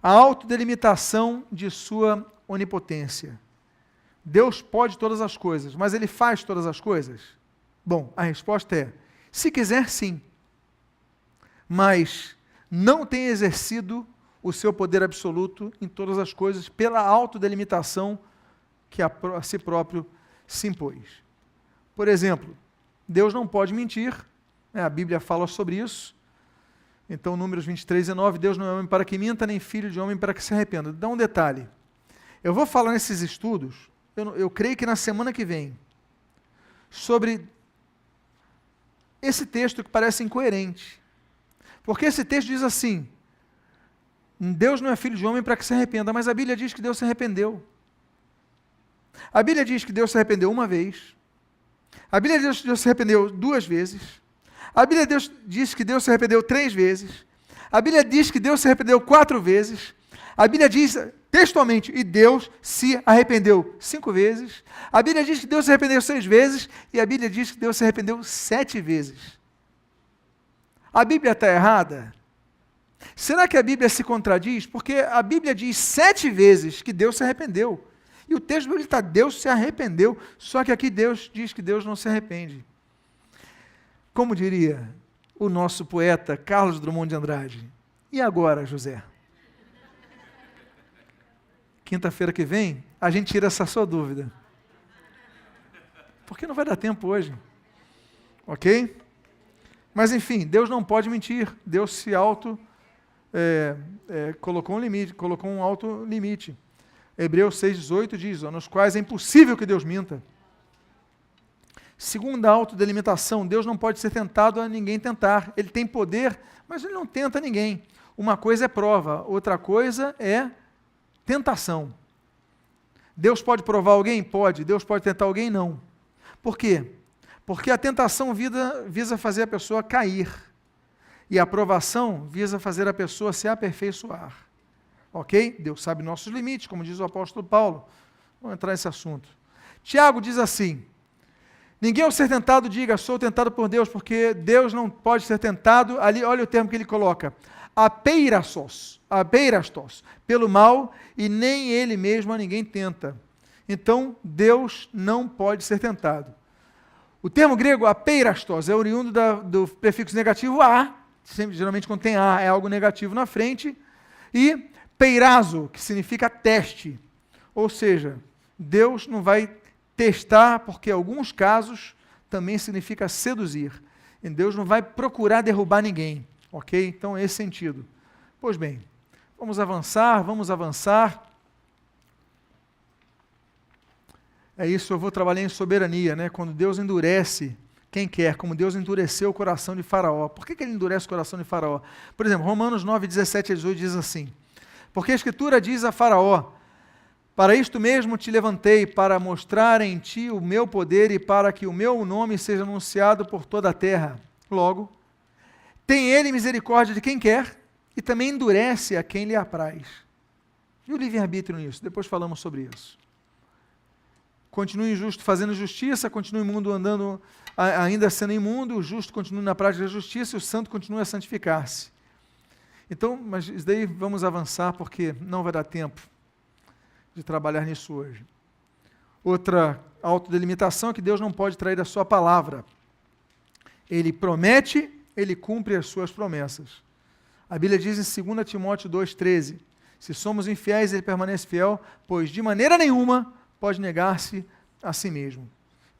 a autodelimitação de sua onipotência. Deus pode todas as coisas, mas ele faz todas as coisas? Bom, a resposta é, se quiser, sim. Mas não tem exercido o seu poder absoluto em todas as coisas pela autodelimitação que a si próprio se impôs. Por exemplo, Deus não pode mentir, a Bíblia fala sobre isso. Então, Números 23, 19, Deus não é homem para que minta, nem filho de homem para que se arrependa. Dá um detalhe. Eu vou falar nesses estudos, eu creio que na semana que vem, sobre esse texto que parece incoerente. Porque esse texto diz assim, Deus não é filho de homem para que se arrependa, mas a Bíblia diz que Deus se arrependeu. A Bíblia diz que Deus se arrependeu uma vez. A Bíblia diz que Deus se arrependeu 2 vezes. A Bíblia diz que Deus se arrependeu 3 vezes. A Bíblia diz que Deus se arrependeu 4 vezes. A Bíblia diz textualmente, e Deus se arrependeu 5 vezes. A Bíblia diz que Deus se arrependeu 6 vezes. E a Bíblia diz que Deus se arrependeu 7 vezes. A Bíblia está errada? Será que a Bíblia se contradiz? Porque a Bíblia diz 7 vezes que Deus se arrependeu. E o texto bíblico está, Deus se arrependeu. Só que aqui Deus diz que Deus não se arrepende. Como diria o nosso poeta Carlos Drummond de Andrade, e agora, José? Quinta-feira que vem, a gente tira essa sua dúvida. Porque não vai dar tempo hoje. Ok? Mas enfim, Deus não pode mentir. Deus se colocou um limite, colocou um alto limite. Hebreus 6,18 diz, nos quais é impossível que Deus minta. Segunda autodelimitação, Deus não pode ser tentado a ninguém tentar. Ele tem poder, mas ele não tenta ninguém. Uma coisa é prova, outra coisa é tentação. Deus pode provar alguém? Pode. Deus pode tentar alguém? Não. Por quê? Porque a tentação visa fazer a pessoa cair. E a provação visa fazer a pessoa se aperfeiçoar. Ok? Deus sabe nossos limites, como diz o apóstolo Paulo. Vamos entrar nesse assunto. Tiago diz assim, Ninguém ao ser tentado diga, sou tentado por Deus, porque Deus não pode ser tentado. Ali, olha o termo que ele coloca, apeirastos, pelo mal, e nem ele mesmo a ninguém tenta. Então, Deus não pode ser tentado. O termo grego apeirastos é oriundo do prefixo negativo a, geralmente quando tem a, é algo negativo na frente, e peirazo, que significa teste. Ou seja, Deus não vai testar, porque em alguns casos também significa seduzir. E Deus não vai procurar derrubar ninguém, ok? Então, é esse sentido. Pois bem, vamos avançar. É isso, eu vou trabalhar em soberania, né? Quando Deus endurece quem quer, como Deus endureceu o coração de Faraó. Por que ele endurece o coração de Faraó? Por exemplo, Romanos 9, 17 a 18 diz assim, porque a Escritura diz a Faraó, para isto mesmo te levantei, para mostrar em ti o meu poder e para que o meu nome seja anunciado por toda a terra. Logo, tem ele misericórdia de quem quer e também endurece a quem lhe apraz. E o livre-arbítrio nisso? Depois falamos sobre isso. Continue injusto fazendo justiça, continue imundo andando, ainda sendo imundo, o justo continue na prática da justiça e o santo continue a santificar-se. Então, mas isso daí vamos avançar porque não vai dar tempo de trabalhar nisso hoje. Outra autodelimitação é que Deus não pode trair a sua palavra. Ele promete, ele cumpre as suas promessas. A Bíblia diz em 2 Timóteo 2,13, se somos infiéis, ele permanece fiel, pois de maneira nenhuma pode negar-se a si mesmo.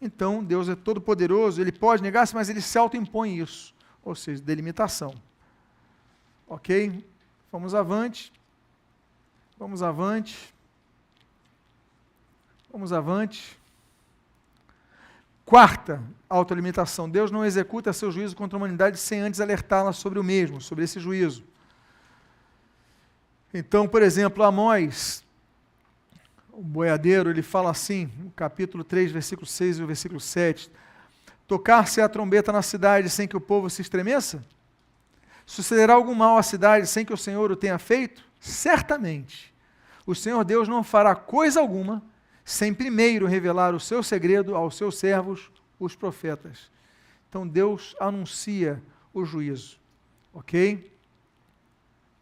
Então, Deus é todo poderoso, ele pode negar-se, mas ele se autoimpõe isso, ou seja, delimitação. Ok? Vamos avante. Quarta autolimitação. Deus não executa seu juízo contra a humanidade sem antes alertá-la sobre o mesmo, sobre esse juízo. Então, por exemplo, Amós, o boiadeiro, ele fala assim, no capítulo 3, versículo 6 e o versículo 7, tocar-se a trombeta na cidade sem que o povo se estremeça? Sucederá algum mal à cidade sem que o Senhor o tenha feito? Certamente. O Senhor Deus não fará coisa alguma sem primeiro revelar o seu segredo aos seus servos, os profetas. Então Deus anuncia o juízo. Ok?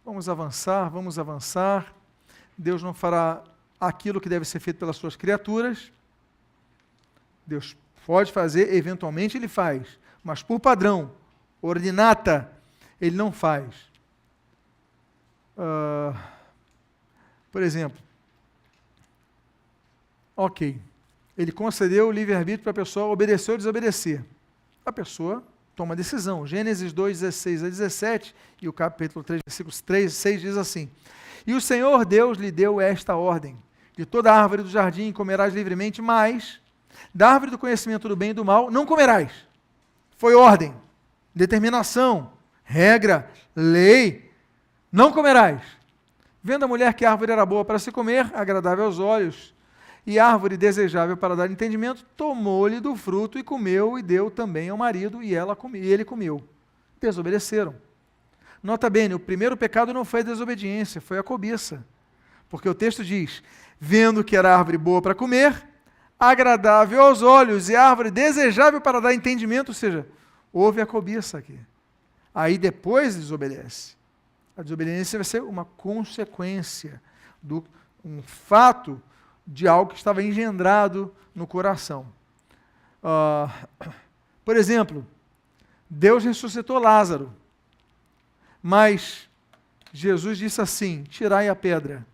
Vamos avançar. Deus não fará aquilo que deve ser feito pelas suas criaturas. Deus pode fazer, eventualmente ele faz, mas por padrão, ordinata, ele não faz. Por exemplo, ok, ele concedeu o livre-arbítrio para a pessoa obedecer ou desobedecer. A pessoa toma decisão. Gênesis 2, 16 a 17, e o capítulo 3, versículos 3 e 6 diz assim, e o Senhor Deus lhe deu esta ordem, de toda árvore do jardim comerás livremente, mas da árvore do conhecimento do bem e do mal não comerás. Foi ordem, determinação, regra, lei, não comerás. Vendo a mulher que a árvore era boa para se comer, agradável aos olhos, e árvore desejável para dar entendimento, tomou-lhe do fruto e comeu, e deu também ao marido, e ele comeu. Desobedeceram. Nota bene, o primeiro pecado não foi a desobediência, foi a cobiça. Porque o texto diz, vendo que era árvore boa para comer, agradável aos olhos, e árvore desejável para dar entendimento, ou seja, houve a cobiça aqui. Aí depois desobedece. A desobediência vai ser uma consequência, um fato de algo que estava engendrado no coração. Por exemplo, Deus ressuscitou Lázaro, mas Jesus disse assim, tirai a pedra.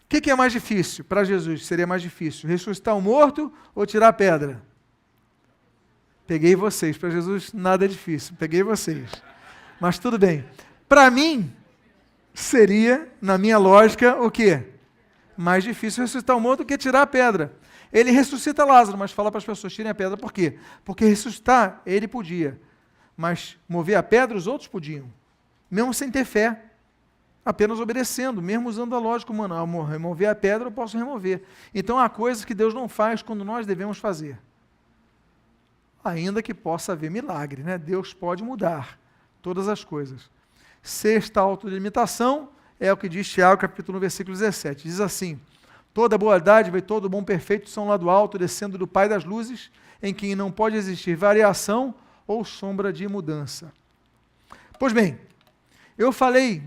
O que é mais difícil? Para Jesus seria mais difícil, ressuscitar o morto ou tirar a pedra? Peguei vocês, para Jesus nada é difícil, peguei vocês. Mas tudo bem. Para mim, seria, na minha lógica, o quê? Mais difícil ressuscitar o morto do que tirar a pedra. Ele ressuscita Lázaro, mas fala para as pessoas, tirem a pedra, por quê? Porque ressuscitar, ele podia. Mas mover a pedra, os outros podiam. Mesmo sem ter fé. Apenas obedecendo, mesmo usando a lógica humana. Ao remover a pedra, eu posso remover. Então, há coisas que Deus não faz quando nós devemos fazer. Ainda que possa haver milagre, né? Deus pode mudar todas as coisas. Sexta autolimitação é o que diz Tiago, capítulo 1, versículo 17. Diz assim, Toda boa dádiva e todo bom perfeito são lá do alto, descendo do Pai das luzes, em quem não pode existir variação ou sombra de mudança. Pois bem, eu falei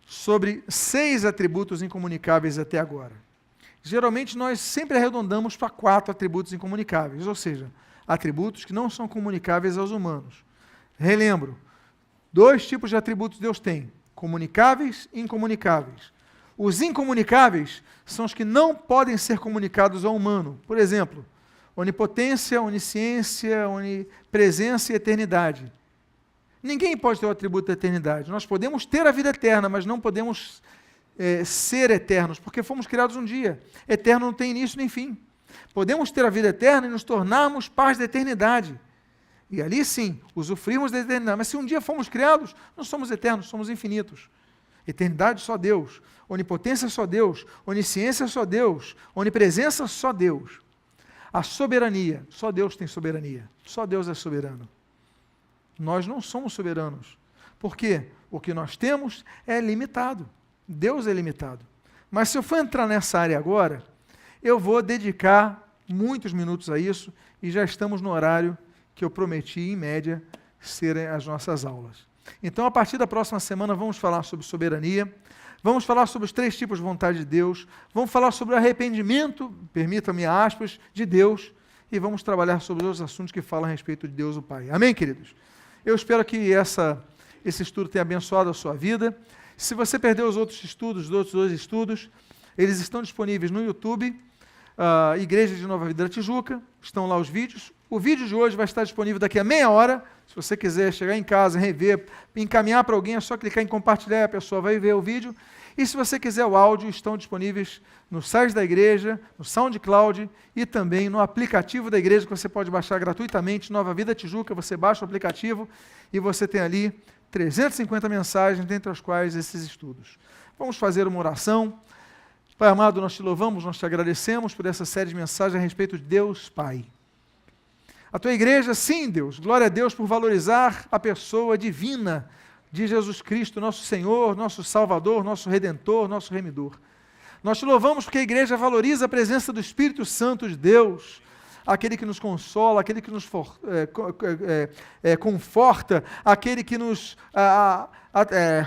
sobre 6 atributos incomunicáveis até agora. Geralmente nós sempre arredondamos para 4 atributos incomunicáveis, ou seja, atributos que não são comunicáveis aos humanos. Relembro, 2 tipos de atributos Deus tem, comunicáveis e incomunicáveis. Os incomunicáveis são os que não podem ser comunicados ao humano. Por exemplo, onipotência, onisciência, onipresença e eternidade. Ninguém pode ter o atributo da eternidade. Nós podemos ter a vida eterna, mas não podemos ser eternos, porque fomos criados um dia. Eterno não tem início nem fim. Podemos ter a vida eterna e nos tornarmos pais da eternidade. E ali sim, usufruirmos da eternidade. Mas se um dia fomos criados, não somos eternos, somos infinitos. Eternidade só Deus. Onipotência só Deus. Onisciência só Deus. Onipresença só Deus. A soberania, só Deus tem soberania. Só Deus é soberano. Nós não somos soberanos. Por quê? O que nós temos é limitado. Deus é limitado. Mas se eu for entrar nessa área agora, eu vou dedicar muitos minutos a isso e já estamos no horário que eu prometi, em média, serem as nossas aulas. Então, a partir da próxima semana, vamos falar sobre soberania, vamos falar sobre os 3 tipos de vontade de Deus, vamos falar sobre o arrependimento, permita-me aspas, de Deus, e vamos trabalhar sobre os assuntos que falam a respeito de Deus o Pai. Amém, queridos? Eu espero que esse estudo tenha abençoado a sua vida. Se você perdeu os outros estudos, os outros 2 estudos, eles estão disponíveis no YouTube, Igreja de Nova Vida da Tijuca, estão lá os vídeos. O vídeo de hoje vai estar disponível daqui a meia hora. Se você quiser chegar em casa, rever, encaminhar para alguém, é só clicar em compartilhar e a pessoa vai ver o vídeo. E se você quiser o áudio, estão disponíveis no site da igreja, no SoundCloud e também no aplicativo da igreja, que você pode baixar gratuitamente, Nova Vida Tijuca. Você baixa o aplicativo e você tem ali 350 mensagens, dentre as quais esses estudos. Vamos fazer uma oração. Pai amado, nós te louvamos, nós te agradecemos por essa série de mensagens a respeito de Deus Pai. A tua igreja, sim, Deus, glória a Deus por valorizar a pessoa divina de Jesus Cristo, nosso Senhor, nosso Salvador, nosso Redentor, nosso Remidor. Nós te louvamos porque a igreja valoriza a presença do Espírito Santo de Deus, aquele que nos consola, aquele que nos conforta, aquele que nos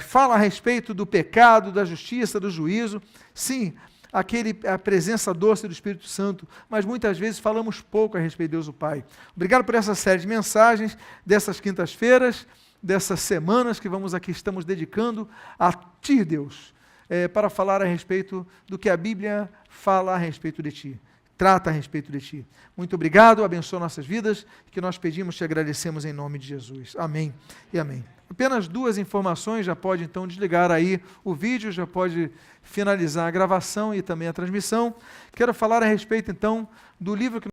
fala a respeito do pecado, da justiça, do juízo. Sim, a presença doce do Espírito Santo, mas muitas vezes falamos pouco a respeito de Deus o Pai. Obrigado por essa série de mensagens, dessas quintas-feiras, dessas semanas que estamos dedicando a Ti, Deus, para falar a respeito do que a Bíblia fala a respeito de Ti. Trata a respeito de Ti. Muito obrigado, abençoa nossas vidas, que nós pedimos e agradecemos em nome de Jesus. Amém e amém. Apenas 2 informações, já pode então desligar aí o vídeo, já pode finalizar a gravação e também a transmissão. Quero falar a respeito então do livro que